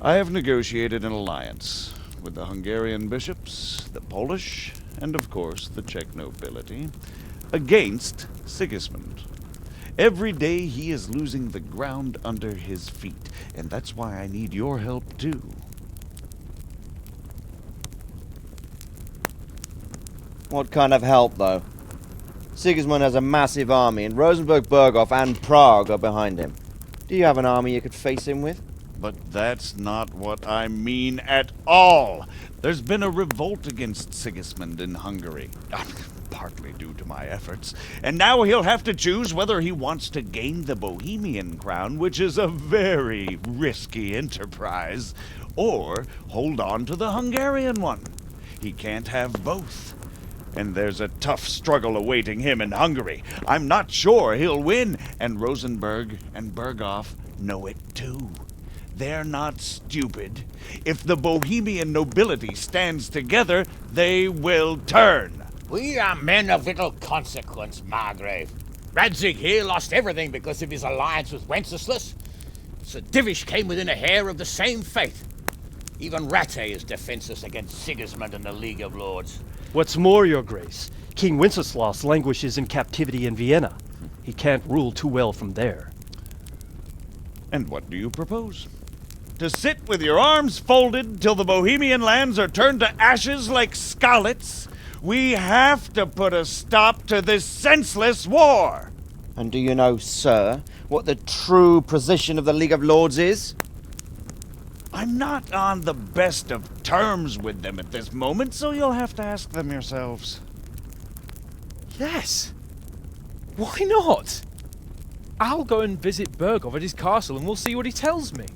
I have negotiated an alliance with the Hungarian bishops, the Polish, and of course the Czech nobility, against Sigismund. Every day he is losing the ground under his feet, and that's why I need your help too. What kind of help, though? Sigismund has a massive army, and Rosenberg, Berghof, and Prague are behind him. Do you have an army you could face him with? But that's not what I mean at all. There's been a revolt against Sigismund in Hungary, partly due to my efforts, and now he'll have to choose whether he wants to gain the Bohemian crown, which is a very risky enterprise, or hold on to the Hungarian one. He can't have both. And there's a tough struggle awaiting him in Hungary. I'm not sure he'll win, and Rosenberg and Berghof know it too. They're not stupid. If the Bohemian nobility stands together, they will turn. We are men of little consequence, Margrave. Radzig here lost everything because of his alliance with Wenceslas. Sir Divish came within a hair of the same fate. Even Rattay is defenseless against Sigismund and the League of Lords. What's more, your grace, King Wenceslas languishes in captivity in Vienna. He can't rule too well from there. And what do you propose? To sit with your arms folded till the Bohemian lands are turned to ashes like Skalitz? We have to put a stop to this senseless war! And do you know, sir, what the true position of the League of Lords is? I'm not on the best of terms with them at this moment, so you'll have to ask them yourselves. Yes. Why not? I'll go and visit Berghof at his castle and we'll see what he tells me.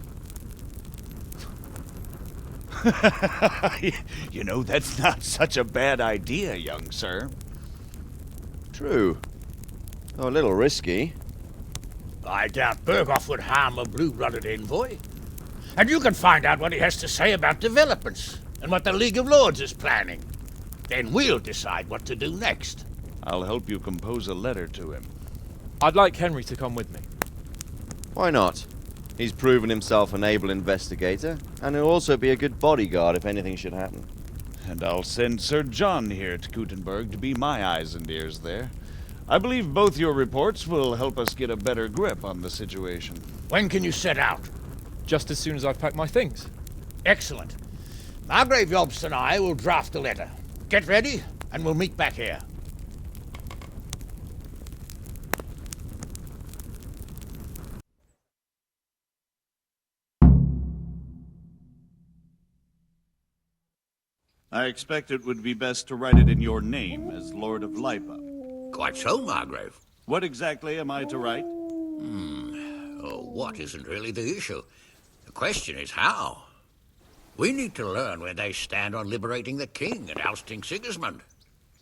You know, that's not such a bad idea, young sir. True. Though a little risky. I doubt Berghof would harm a blue-blooded envoy. And you can find out what he has to say about developments and what the League of Lords is planning. Then we'll decide what to do next. I'll help you compose a letter to him. I'd like Henry to come with me. Why not? He's proven himself an able investigator, and he'll also be a good bodyguard if anything should happen. And I'll send Sir John here to Kuttenberg to be my eyes and ears there. I believe both your reports will help us get a better grip on the situation. When can you set out? Just as soon as I've packed my things. Excellent. Margrave Yobst and I will draft a letter. Get ready, and we'll meet back here. I expect it would be best to write it in your name as Lord of Lipa. Quite so, Margrave. What exactly am I to write? Oh, what isn't really the issue. The question is how. We need to learn where they stand on liberating the king and ousting Sigismund.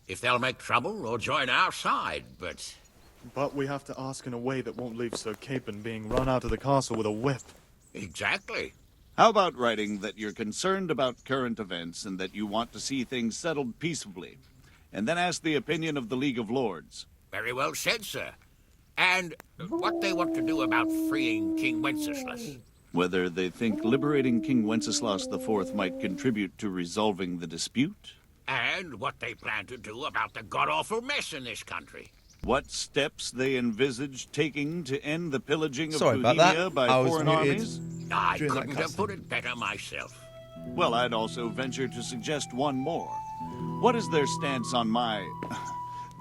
If they'll make trouble or join our side, but... But we have to ask in a way that won't leave Sir Capon being run out of the castle with a whip. Exactly. How about writing that you're concerned about current events and that you want to see things settled peaceably, and then ask the opinion of the League of Lords? Very well said, sir. And what they want to do about freeing King Wenceslas. Whether they think liberating King Wenceslas IV might contribute to resolving the dispute? And what they plan to do about the god-awful mess in this country. What steps they envisage taking to end the pillaging of Sorry about Bohemia that. by I was foreign muted armies? I during that couldn't have cutscene. put it better myself. Well, I'd also venture to suggest one more. What is their stance on my...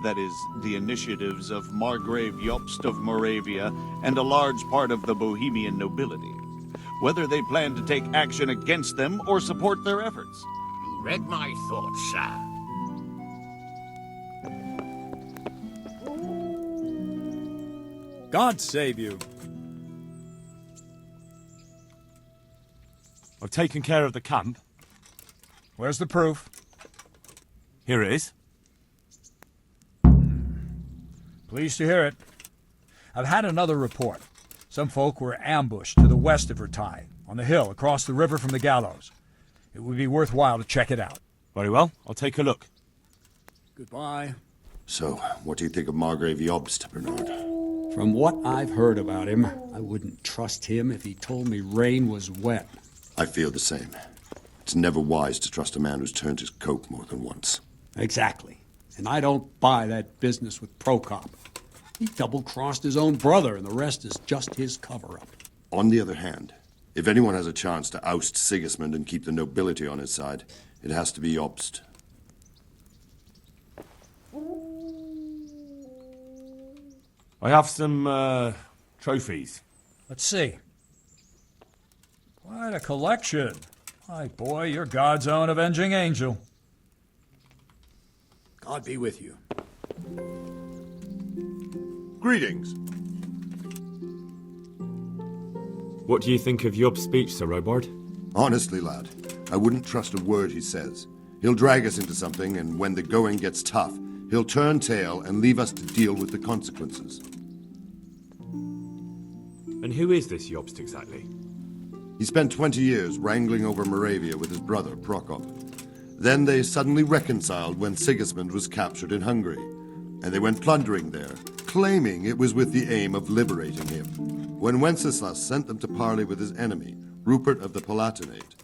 that is, the initiatives of Margrave Jobst of Moravia and a large part of the Bohemian nobility? Whether they plan to take action against them or support their efforts? You read my thoughts, sir. God save you. I've taken care of the camp. Where's the proof? Here it is. Pleased to hear it. I've had another report. Some folk were ambushed to the west of Vertai, on the hill across the river from the gallows. It would be worthwhile to check it out. Very well, I'll take a look. Goodbye. So, what do you think of Margrave Jobst, Bernard? From what I've heard about him, I wouldn't trust him if he told me rain was wet. I feel the same. It's never wise to trust a man who's turned his coat more than once. Exactly. And I don't buy that business with Prokop. He double-crossed his own brother, and the rest is just his cover-up. On the other hand, if anyone has a chance to oust Sigismund and keep the nobility on his side, it has to be Jobst. I have some, trophies. Let's see. Quite a collection. My boy, you're God's own avenging angel. God be with you. Greetings. What do you think of Job's speech, Sir Robard? Honestly, lad, I wouldn't trust a word he says. He'll drag us into something, and when the going gets tough, he'll turn tail and leave us to deal with the consequences. And who is this Jobst exactly? He spent 20 years wrangling over Moravia with his brother, Prokop. Then they suddenly reconciled when Sigismund was captured in Hungary, and they went plundering there, claiming it was with the aim of liberating him. When Wenceslas sent them to parley with his enemy, Rupert of the Palatinate,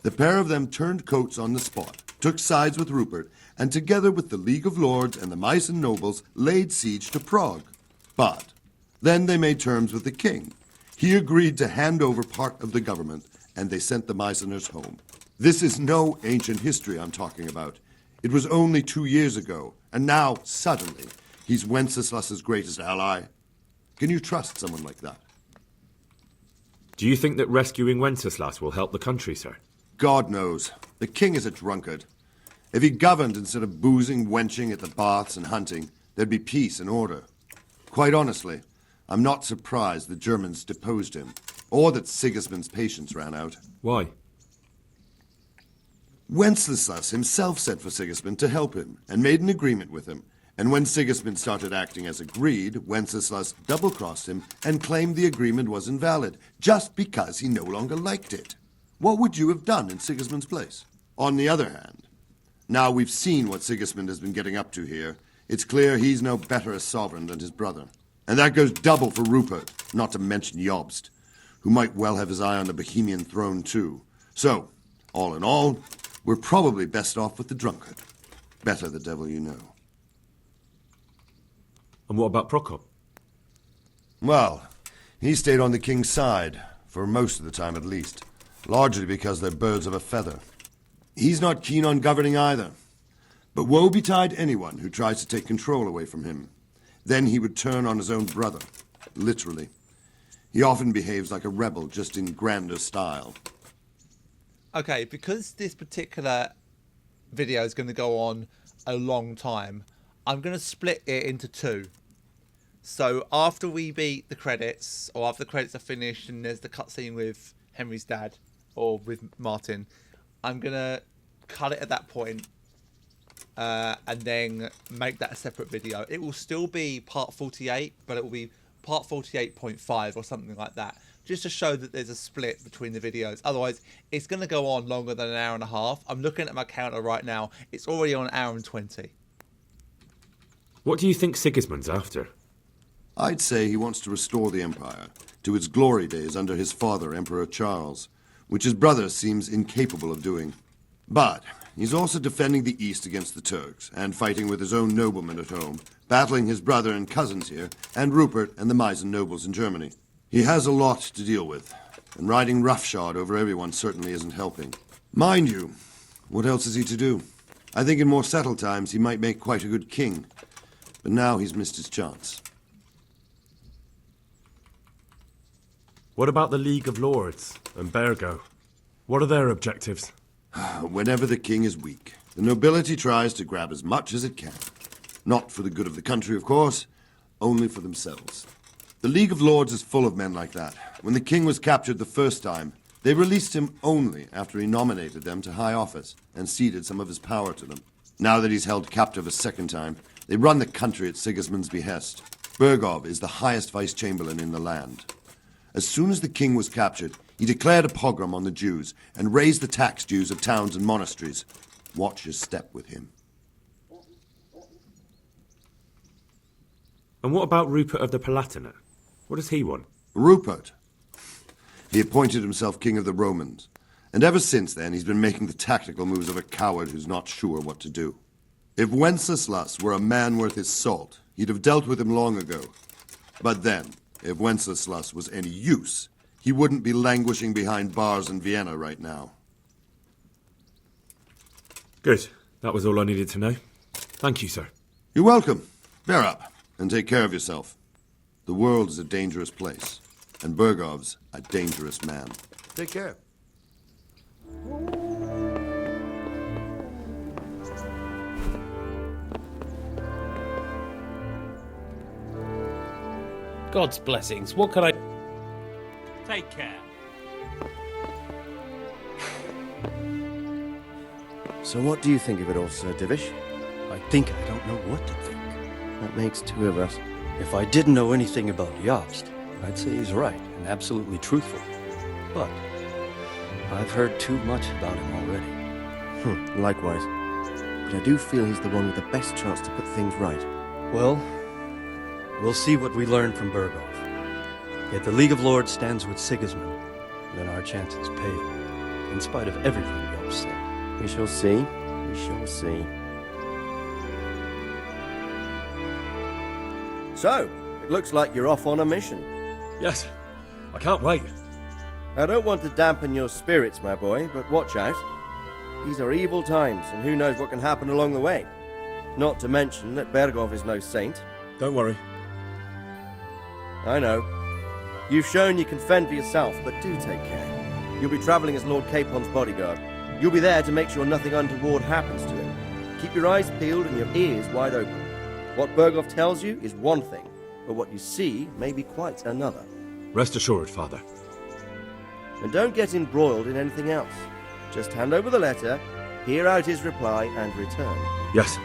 the pair of them turned coats on the spot, took sides with Rupert, and together with the League of Lords and the Meissen nobles laid siege to Prague. But then they made terms with the king. He agreed to hand over part of the government, and they sent the Meisseners home. This is no ancient history I'm talking about. It was only 2 years ago, and now, suddenly, he's Wenceslas's greatest ally. Can you trust someone like that? Do you think that rescuing Wenceslas will help the country, sir? God knows. The king is a drunkard. If he governed instead of boozing, wenching at the baths and hunting, there'd be peace and order. Quite honestly, I'm not surprised the Germans deposed him, or that Sigismund's patience ran out. Why? Wenceslas himself sent for Sigismund to help him, and made an agreement with him. And when Sigismund started acting as agreed, Wenceslas double-crossed him and claimed the agreement was invalid, just because he no longer liked it. What would you have done in Sigismund's place? On the other hand, now we've seen what Sigismund has been getting up to here, it's clear he's no better a sovereign than his brother. And that goes double for Rupert, not to mention Jobst, who might well have his eye on the Bohemian throne too. So, all in all, we're probably best off with the drunkard. Better the devil you know. And what about Prokop? Well, he stayed on the king's side, for most of the time at least, largely because they're birds of a feather. He's not keen on governing either, but woe betide anyone who tries to take control away from him. Then he would turn on his own brother, literally. He often behaves like a rebel, just in grander style. Okay, because this particular video is going to go on a long time, I'm going to split it into two. So after we beat the credits, or after the credits are finished and there's the cutscene with Henry's dad, or with Martin, I'm going to cut it at that point, and then make that a separate video. It will still be part 48, but it will be part 48.5 or something like that, just to show that there's a split between the videos. Otherwise, it's going to go on longer than an hour and a half. I'm looking at my counter right now. It's already on an hour and 20. What do you think Sigismund's after? I'd say he wants to restore the Empire to its glory days under his father, Emperor Charles, which his brother seems incapable of doing. But he's also defending the East against the Turks, and fighting with his own noblemen at home, battling his brother and cousins here, and Rupert and the Meissen nobles in Germany. He has a lot to deal with, and riding roughshod over everyone certainly isn't helping. Mind you, what else is he to do? I think in more settled times he might make quite a good king, but now he's missed his chance. What about the League of Lords and Bergo? What are their objectives? Whenever the king is weak, the nobility tries to grab as much as it can. Not for the good of the country, of course, only for themselves. The League of Lords is full of men like that. When the king was captured the first time, they released him only after he nominated them to high office and ceded some of his power to them. Now that he's held captive a second time, they run the country at Sigismund's behest. Bergov is the highest vice-chamberlain in the land. As soon as the king was captured, he declared a pogrom on the Jews and raised the tax dues of towns and monasteries. Watch your step with him. And what about Rupert of the Palatinate? What does he want? Rupert? He appointed himself king of the Romans, and ever since then he's been making the tactical moves of a coward who's not sure what to do. If Wenceslas were a man worth his salt, he'd have dealt with him long ago. But then, if Wenceslas was any use, he wouldn't be languishing behind bars in Vienna right now. Good. That was all I needed to know. Thank you, sir. You're welcome. Bear up, and take care of yourself. The world is a dangerous place, and Bergov's a dangerous man. Take care. God's blessings. What can I... Take care. So what do you think of it all, Sir Divish? I think I don't know what to think. That makes two of us. If I didn't know anything about Yost, I'd say he's right and absolutely truthful. But I've heard too much about him already. Likewise. But I do feel he's the one with the best chance to put things right. Well, we'll see what we learn from Bergov. If the League of Lords stands with Sigismund, then our chances pale, in spite of everything Yost said. We shall see. We shall see. So, it looks like you're off on a mission. Yes, I can't wait. I don't want to dampen your spirits, my boy, but watch out. These are evil times, and who knows what can happen along the way. Not to mention that Bergov is no saint. Don't worry. I know. You've shown you can fend for yourself, but do take care. You'll be travelling as Lord Capon's bodyguard. You'll be there to make sure nothing untoward happens to him. Keep your eyes peeled and your ears wide open. What Bergov tells you is one thing, but what you see may be quite another. Rest assured, Father. And don't get embroiled in anything else. Just hand over the letter, hear out his reply, and return. Yes.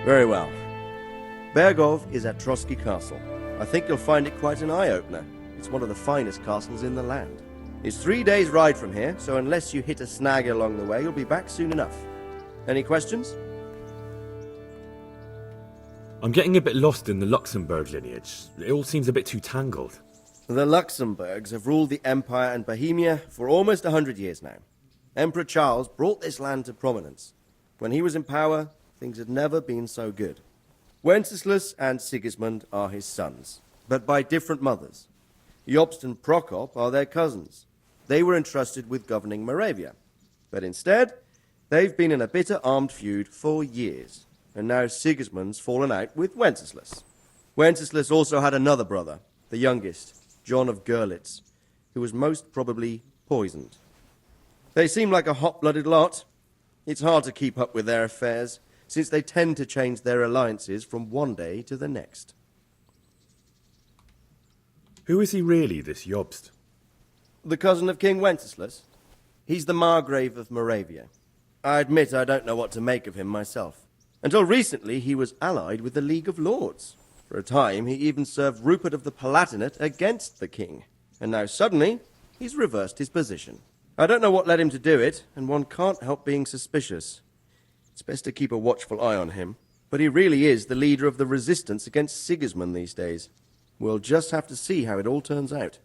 Very well. Bergov is at Trotsky Castle. I think you'll find it quite an eye-opener. It's one of the finest castles in the land. It's 3 days' ride from here, so unless you hit a snag along the way, you'll be back soon enough. Any questions? I'm getting a bit lost in the Luxembourg lineage. It all seems a bit too tangled. The Luxembourgs have ruled the Empire and Bohemia for almost 100 years now. Emperor Charles brought this land to prominence. When he was in power, things had never been so good. Wenceslas and Sigismund are his sons, but by different mothers. Jobst and Prokop are their cousins. They were entrusted with governing Moravia, but instead, they've been in a bitter armed feud for years, and now Sigismund's fallen out with Wenceslas. Wenceslas also had another brother, the youngest, John of Görlitz, who was most probably poisoned. They seem like a hot-blooded lot. It's hard to keep up with their affairs, since they tend to change their alliances from one day to the next. Who is he really, this Jobst? The cousin of King Wenceslas. He's the Margrave of Moravia. I admit I don't know what to make of him myself. Until recently, he was allied with the League of Lords. For a time, he even served Rupert of the Palatinate against the king. And now suddenly, he's reversed his position. I don't know what led him to do it, and one can't help being suspicious. It's best to keep a watchful eye on him, but he really is the leader of the resistance against Sigismund these days. We'll just have to see how it all turns out.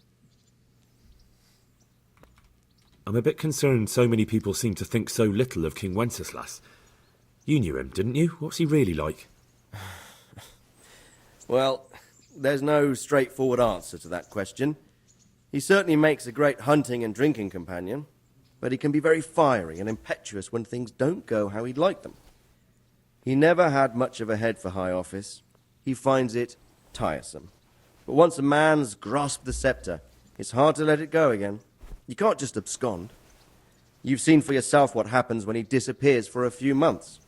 I'm a bit concerned so many people seem to think so little of King Wenceslas. You knew him, didn't you? What's he really like? Well, there's no straightforward answer to that question. He certainly makes a great hunting and drinking companion, but he can be very fiery and impetuous when things don't go how he'd like them. He never had much of a head for high office. He finds it tiresome. But once a man's grasped the scepter, it's hard to let it go again. You can't just abscond. You've seen for yourself what happens when he disappears for a few months.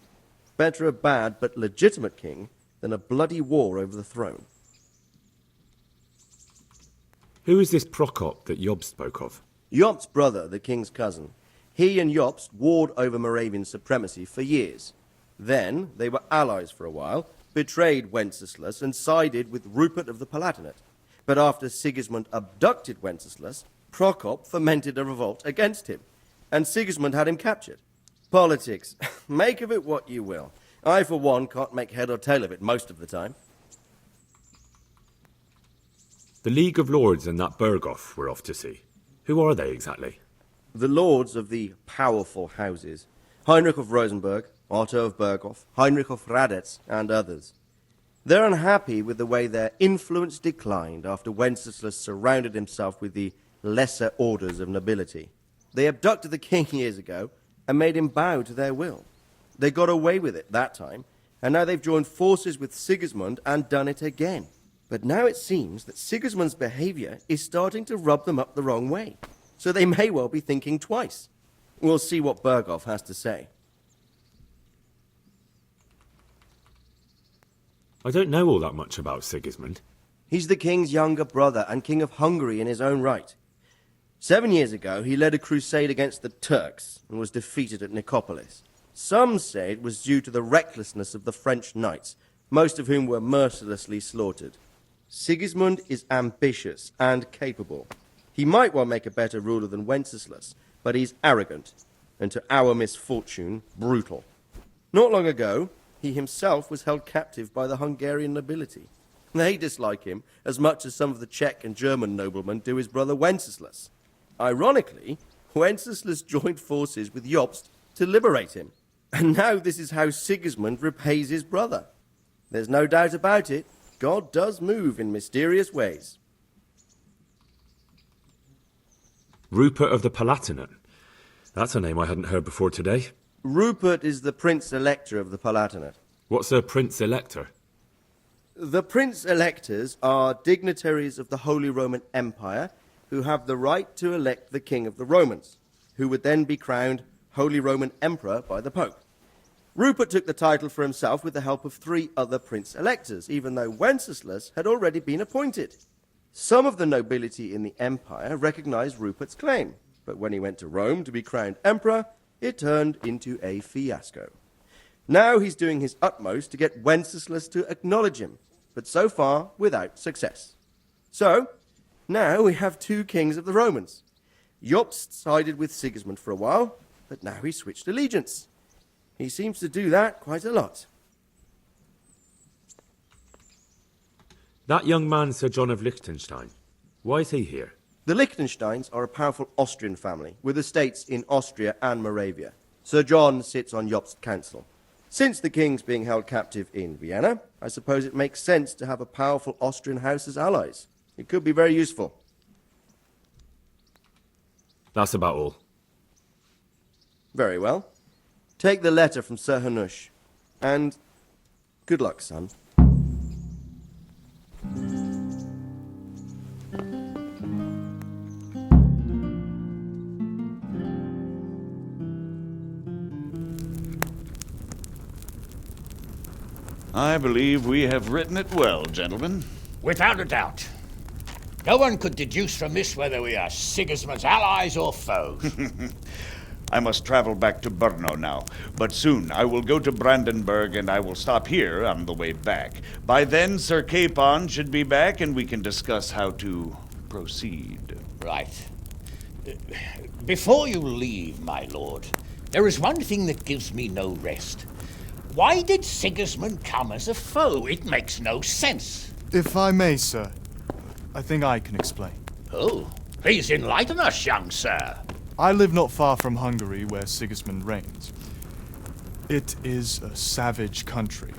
Better a bad but legitimate king than a bloody war over the throne. Who is this Prokop that Jobst spoke of? Jobst's brother, the king's cousin. He and Jobst warred over Moravian supremacy for years. Then they were allies for a while, betrayed Wenceslas and sided with Rupert of the Palatinate. But after Sigismund abducted Wenceslas, Prokop fomented a revolt against him, and Sigismund had him captured. Politics. Make of it what you will. I, for one, can't make head or tail of it most of the time. The League of Lords and that Berghoff we're off to see. Who are they exactly? The lords of the powerful houses. Heinrich of Rosenberg, Otto of Berghoff, Heinrich of Radetz, and others. They're unhappy with the way their influence declined after Wenceslas surrounded himself with the lesser orders of nobility. They abducted the king years ago and made him bow to their will. They got away with it that time, and now they've joined forces with Sigismund and done it again. But now it seems that Sigismund's behavior is starting to rub them up the wrong way, so they may well be thinking twice. We'll see what Berghoff has to say. I don't know all that much about Sigismund. He's the king's younger brother and king of Hungary in his own right. 7 years ago, he led a crusade against the Turks and was defeated at Nicopolis. Some say it was due to the recklessness of the French knights, most of whom were mercilessly slaughtered. Sigismund is ambitious and capable. He might well make a better ruler than Wenceslas, but he's arrogant, and to our misfortune, brutal. Not long ago, he himself was held captive by the Hungarian nobility. They dislike him as much as some of the Czech and German noblemen do his brother Wenceslas. Ironically, Wenceslas joined forces with Jobst to liberate him. And now this is how Sigismund repays his brother. There's no doubt about it. God does move in mysterious ways. Rupert of the Palatinate. That's a name I hadn't heard before today. Rupert is the Prince-Elector of the Palatinate. What's a Prince-Elector? The Prince-Electors are dignitaries of the Holy Roman Empire who have the right to elect the King of the Romans, who would then be crowned Holy Roman Emperor by the Pope. Rupert took the title for himself with the help of 3 other Prince-Electors, even though Wenceslas had already been appointed. Some of the nobility in the empire recognized Rupert's claim, but when he went to Rome to be crowned emperor, it turned into a fiasco. Now he's doing his utmost to get Wenceslas to acknowledge him, but so far without success. So, now we have 2 kings of the Romans. Jobst sided with Sigismund for a while, but now he's switched allegiance. He seems to do that quite a lot. That young man, Sir John of Liechtenstein. Why is he here? The Liechtensteins are a powerful Austrian family with estates in Austria and Moravia. Sir John sits on Jobst's council. Since the king's being held captive in Vienna, I suppose it makes sense to have a powerful Austrian house as allies. It could be very useful. That's about all. Very well. Take the letter from Sir Hanush. And good luck, son. I believe we have written it well, gentlemen. Without a doubt. No one could deduce from this whether we are Sigismund's allies or foes. I must travel back to Brno now, but soon I will go to Brandenburg and I will stop here on the way back. By then, Sir Capon should be back and we can discuss how to proceed. Right. Before you leave, my lord, there is one thing that gives me no rest. Why did Sigismund come as a foe? It makes no sense. If I may, sir, I think I can explain. Oh, please enlighten us, young sir. I live not far from Hungary, where Sigismund reigns. It is a savage country,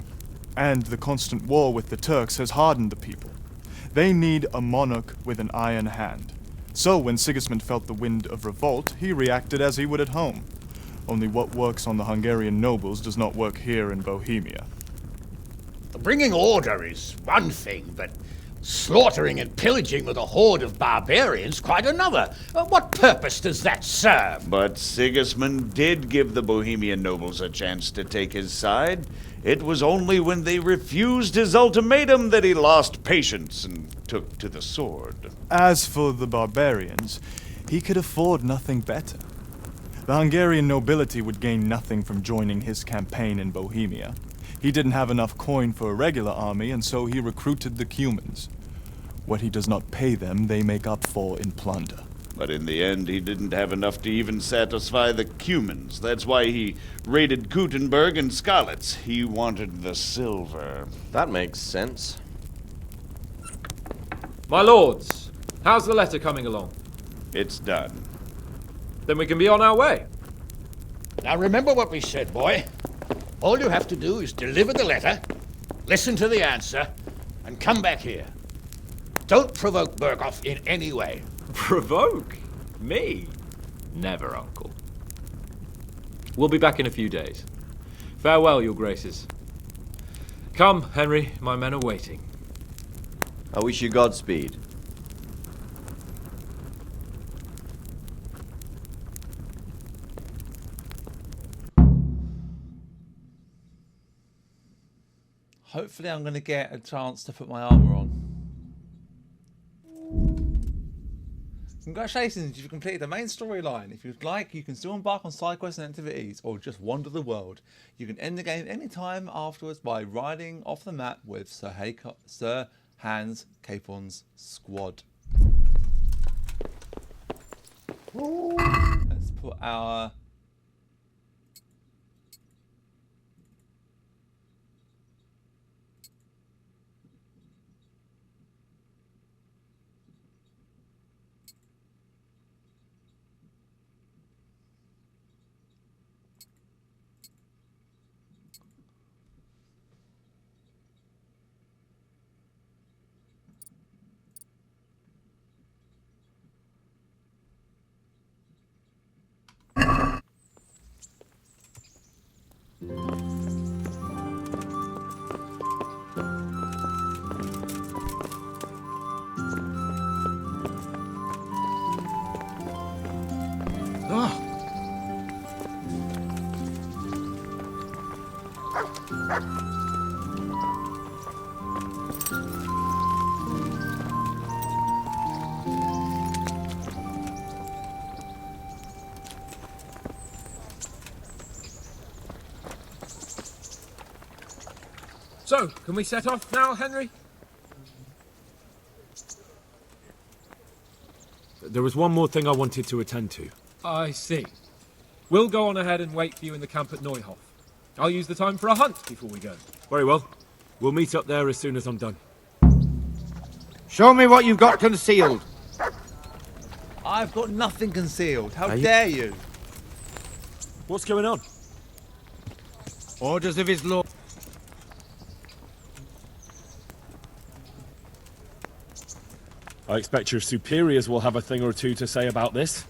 and the constant war with the Turks has hardened the people. They need a monarch with an iron hand. So when Sigismund felt the wind of revolt, he reacted as he would at home. Only what works on the Hungarian nobles does not work here in Bohemia. Bringing order is one thing, but slaughtering and pillaging with a horde of barbarians quite another. What purpose does that serve? But Sigismund did give the Bohemian nobles a chance to take his side. It was only when they refused his ultimatum that he lost patience and took to the sword. As for the barbarians, he could afford nothing better. The Hungarian nobility would gain nothing from joining his campaign in Bohemia. He didn't have enough coin for a regular army, and so he recruited the Cumans. What he does not pay them, they make up for in plunder. But in the end, he didn't have enough to even satisfy the Cumans. That's why he raided Gutenberg and Skalitz. He wanted the silver. That makes sense. My lords, how's the letter coming along? It's done. Then we can be on our way. Now remember what we said, boy. All you have to do is deliver the letter, listen to the answer, and come back here. Don't provoke Berghoff in any way. Provoke? Me? Never, Uncle. We'll be back in a few days. Farewell, your graces. Come, Henry, my men are waiting. I wish you Godspeed. Hopefully I'm going to get a chance to put my armour on. Congratulations, you've completed the main storyline. If you'd like, you can still embark on side quests and activities, or just wander the world. You can end the game anytime afterwards by riding off the map with Sir Hans Capon's squad. Let's put our... So, can we set off now, Henry? There was one more thing I wanted to attend to. I see. We'll go on ahead and wait for you in the camp at Neuhof. I'll use the time for a hunt before we go. Very well. We'll meet up there as soon as I'm done. Show me what you've got concealed. I've got nothing concealed. How dare you? What's going on? Orders of his lord. I expect your superiors will have a thing or two to say about this.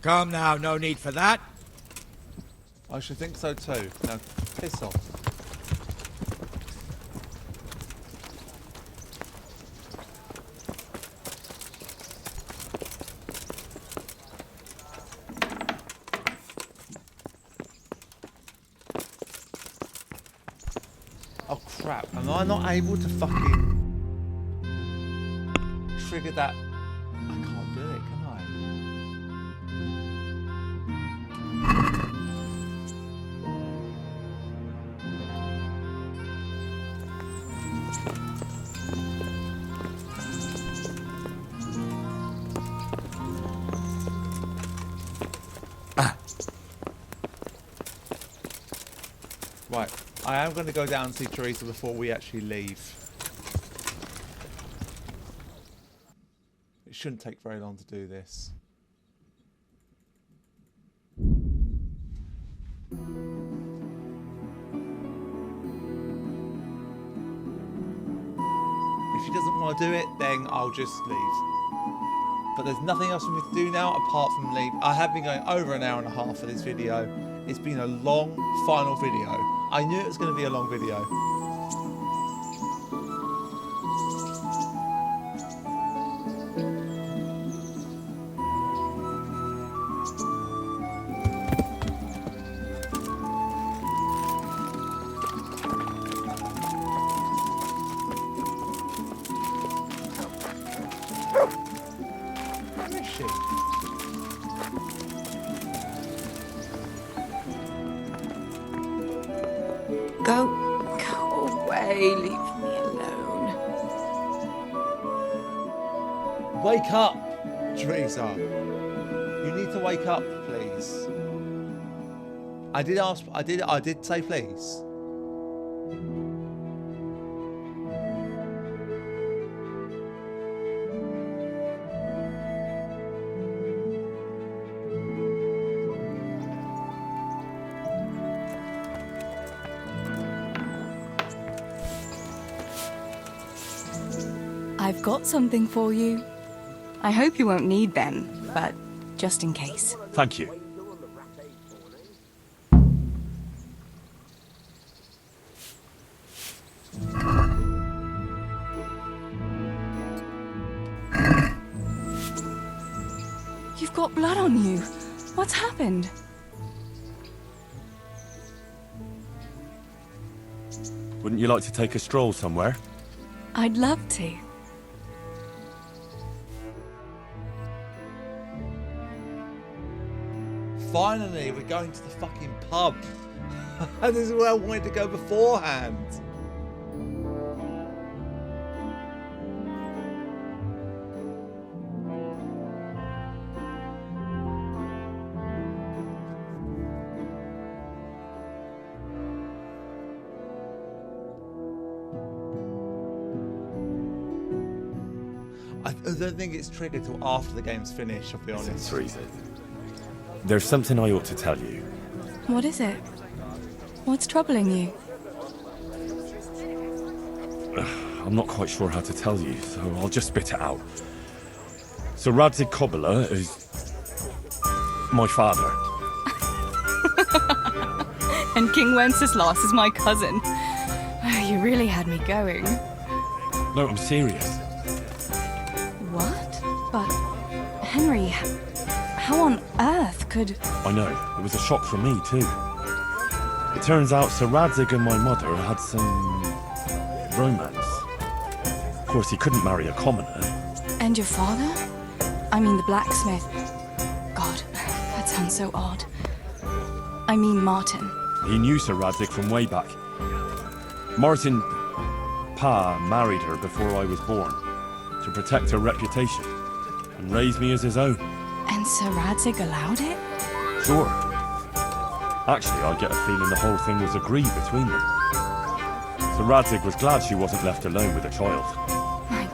Come now, no need for that. I should think so too. Now, piss off. Oh crap, am I not able to fucking trigger that? I can't do it, can I? Right, I am going to go down and see Teresa before we actually leave. It shouldn't take very long to do this. If she doesn't want to do it, then I'll just leave. But there's nothing else for me to do now apart from leave. I have been going over an hour and a half for this video. It's been a long final video. I knew it was going to be a long video. Where is she? Go away, leave me alone. Wake up, Teresa. You need to wake up, please. I did say please. I've got something for you. I hope you won't need them, but just in case. Thank you. You've got blood on you. What's happened? Wouldn't you like to take a stroll somewhere? I'd love to. Finally, we're going to the fucking pub. This is where I wanted to go beforehand. I don't think it's triggered till after the game's finished, I'll be honest. Teresa, there's something I ought to tell you. What is it? What's troubling you? I'm not quite sure how to tell you, so I'll just spit it out. So Radzig Kobyla is my father. And King Wenceslas is my cousin. You really had me going. No, I'm serious. What? But, Henry, how on earth could... I know, it was a shock for me too. It turns out Sir Radzig and my mother had some romance. Of course, he couldn't marry a commoner. And your father? I mean the blacksmith. God, that sounds so odd. I mean Martin. He knew Sir Radzig from way back. Martin Pa married her before I was born to protect her reputation and raise me as his own. And Sir Radzig allowed it? Sure. Actually, I get a feeling the whole thing was agreed between them. Sir Radzig was glad she wasn't left alone with a child. My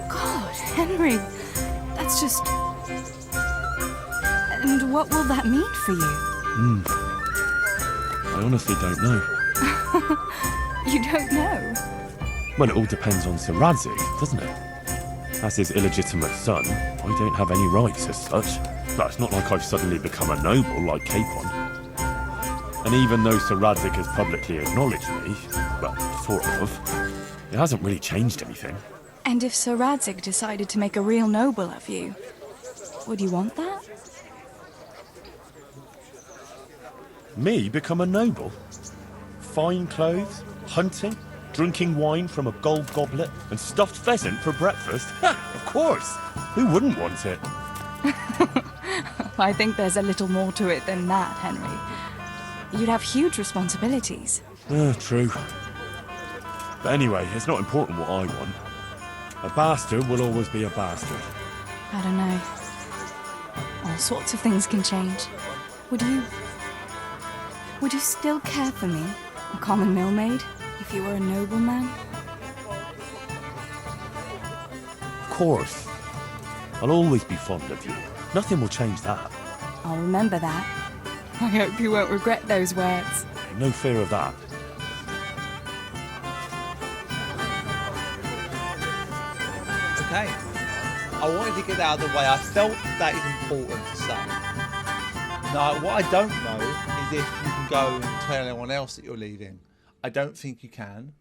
God, Henry, that's just... And what will that mean for you? I honestly don't know. You don't know? Well, it all depends on Sir Radzig, doesn't it? As his illegitimate son, I don't have any rights as such. But it's not like I've suddenly become a noble like Capon. And even though Sir Radzig has publicly acknowledged me, well, sort of, it hasn't really changed anything. And if Sir Radzig decided to make a real noble of you, would you want that? Me become a noble? Fine clothes, hunting, drinking wine from a gold goblet, and stuffed pheasant for breakfast? Ha! Of course! Who wouldn't want it? I think there's a little more to it than that, Henry. You'd have huge responsibilities. True. But anyway, it's not important what I want. A bastard will always be a bastard. I don't know. All sorts of things can change. Would you still care for me, a common millmaid, if you were a nobleman? Of course. I'll always be fond of you. Nothing will change that. I'll remember that. I hope you won't regret those words. No fear of that. Okay. I wanted to get out of the way. I felt that is important to say. Now, what I don't know is if you can go and tell anyone else that you're leaving. I don't think you can.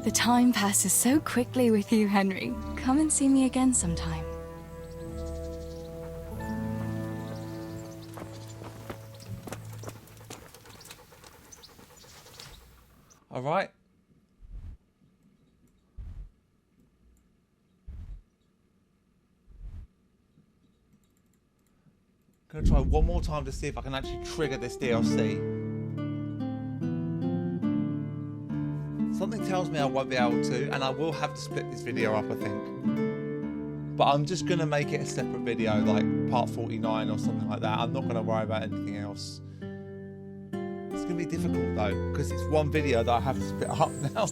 The time passes so quickly with you, Henry. Come and see me again sometime. All right. I'm gonna try one more time to see if I can actually trigger this DLC. Something tells me I won't be able to, and I will have to split this video up, I think. But I'm just gonna make it a separate video, like part 49 or something like that. I'm not gonna worry about anything else. It's gonna be difficult though, because it's one video that I have to split up now.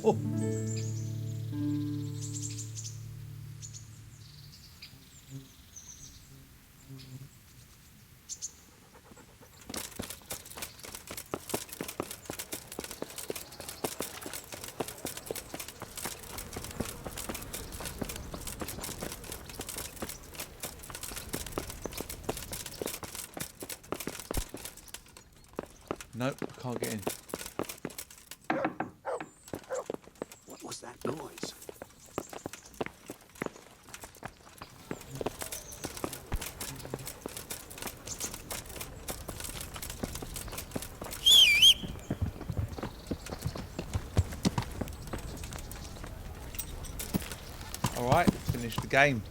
Nope, I can't get in. What was that noise? Alright, finished the game.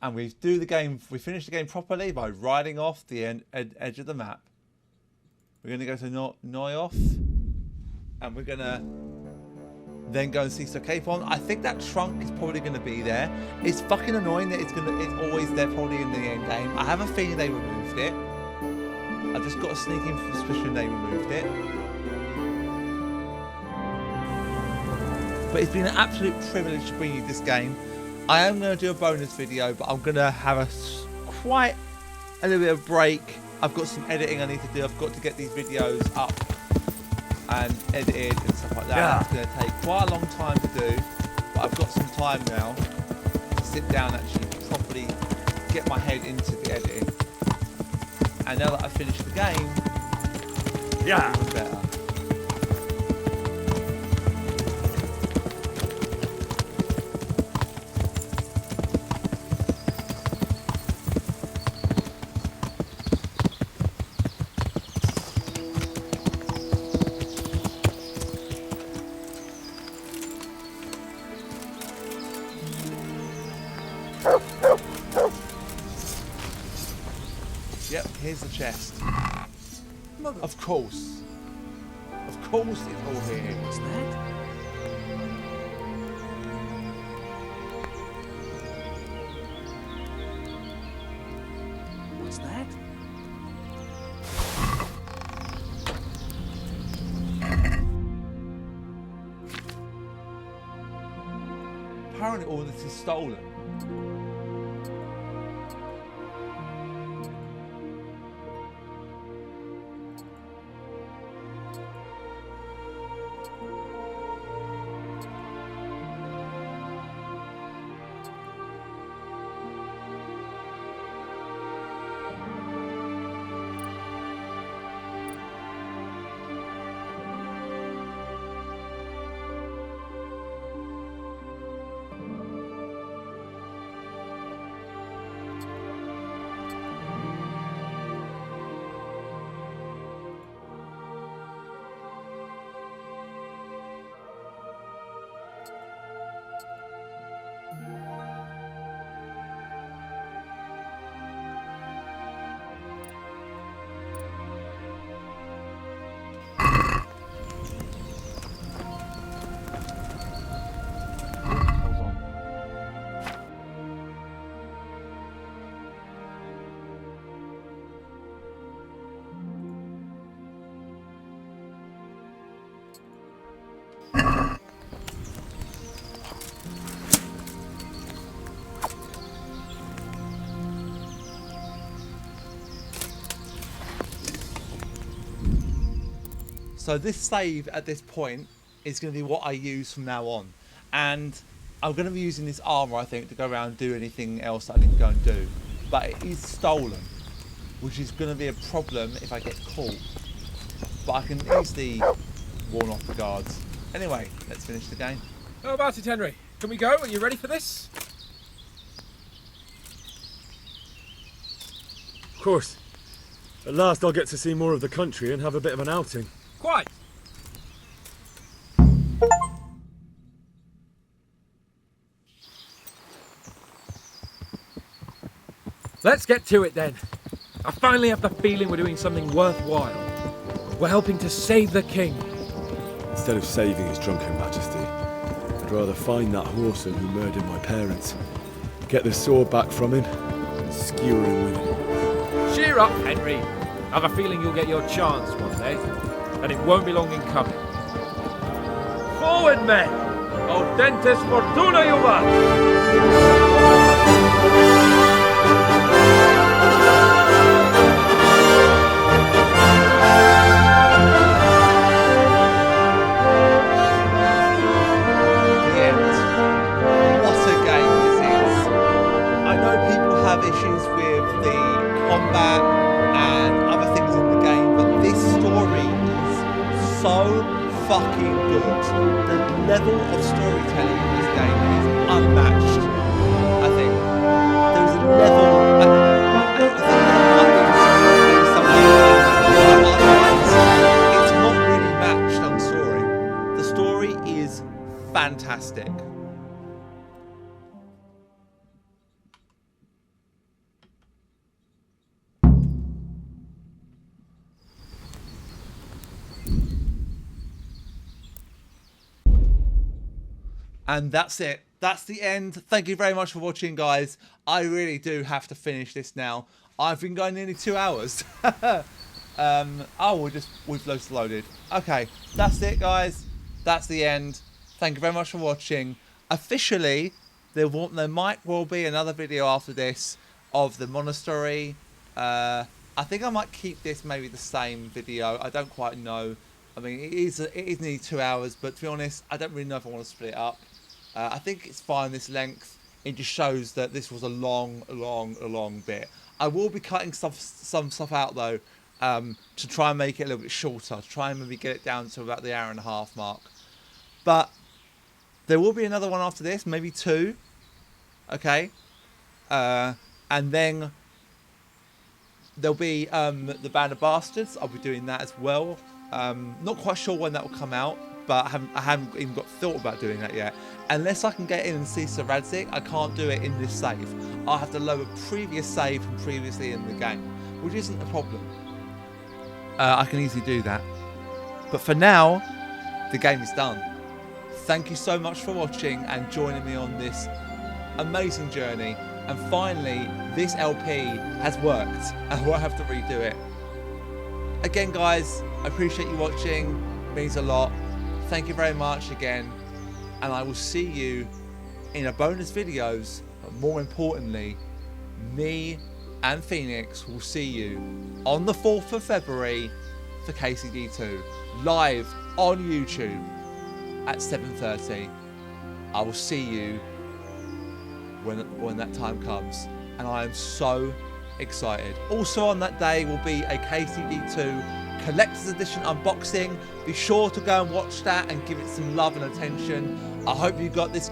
And we finished the game properly by riding off the edge of the map. We're going to go to Neuhof, and we're going to then go and see Sir Capon. I think that trunk is probably going to be there. It's fucking annoying that it's always there probably in the end game. I have a feeling they removed it. I've just got a sneaking suspicion they removed it. But it's been an absolute privilege to bring you this game. I am going to do a bonus video, but I'm going to have quite a little bit of break. I've got some editing I need to do. I've got to get these videos up and edited and stuff like that. Yeah. It's going to take quite a long time to do, but I've got some time now to sit down and actually properly get my head into the editing. And now that I've finished the game, yeah, it's even better. Yep, here's the chest. Of course. Of course it's all here. What's that? What's that? Apparently all this is stolen. So this save at this point is going to be what I use from now on. And I'm going to be using this armor, I think, to go around and do anything else that I need to go and do. But it is stolen, which is going to be a problem if I get caught. But I can easily warn off the guards. Anyway, let's finish the game. How about it, Henry? Can we go? Are you ready for this? Of course. At last I'll get to see more of the country and have a bit of an outing. Quite. Let's get to it then. I finally have the feeling we're doing something worthwhile. We're helping to save the king. Instead of saving his drunken majesty, I'd rather find that whoreson who murdered my parents, get the sword back from him, and skewer him with it. Cheer up, Henry. I have a feeling you'll get your chance one day, and it won't be long in coming. Forward, men! Audentes fortuna juvat! Issues with the combat and other things in the game, but this story is so fucking good. The level of storytelling in this game is unmatched. I think there's a level. It's not really matched on story. The story is fantastic. And that's it. That's the end. Thank you very much for watching, guys. I really do have to finish this now. I've been going nearly 2 hours. Oh, we've just loaded. Okay, that's it, guys. That's the end. Thank you very much for watching. Officially, there might well be another video after this of the monastery. I think I might keep this maybe the same video. I don't quite know. I mean, it is nearly 2 hours, but to be honest, I don't really know if I want to split it up. I think it's fine this length. It just shows that this was a long bit. I will be cutting some stuff out though, to try and make it a little bit shorter, to try and maybe get it down to about the 1.5 hour mark. But there will be another one after this, maybe 2. Okay, and then there'll be the Band of Bastards. I'll be doing that as well. Not quite sure when that will come out, but I haven't even thought about doing that yet. Unless I can get in and see Sir Radzik, I can't do it in this save. I'll have to load a previous save from previously in the game, which isn't a problem. I can easily do that. But for now, the game is done. Thank you so much for watching and joining me on this amazing journey. And finally, this LP has worked, and I won't have to redo it. Again, guys, I appreciate you watching. It means a lot. Thank you very much again. And I will see you in a bonus videos, but more importantly, me and Phoenix will see you on the 4th of February for KCD 2, live on YouTube at 7:30. I will see you when that time comes, and I am so excited. Also on that day will be a KCD 2 Collector's Edition unboxing. Be sure to go and watch that and give it some love and attention. I hope you got this.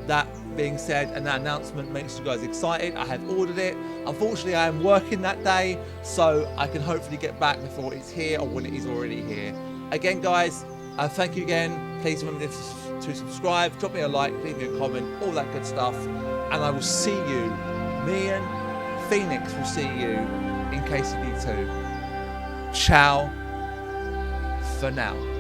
That being said, and that announcement makes you guys excited. I have ordered it. Unfortunately, I am working that day, so I can hopefully get back before it's here or when it is already here. Again, guys, thank you again. Please remember to subscribe, drop me a like, leave me a comment, all that good stuff. And I will see you, me and Phoenix will see you in KCD 2. Ciao for now.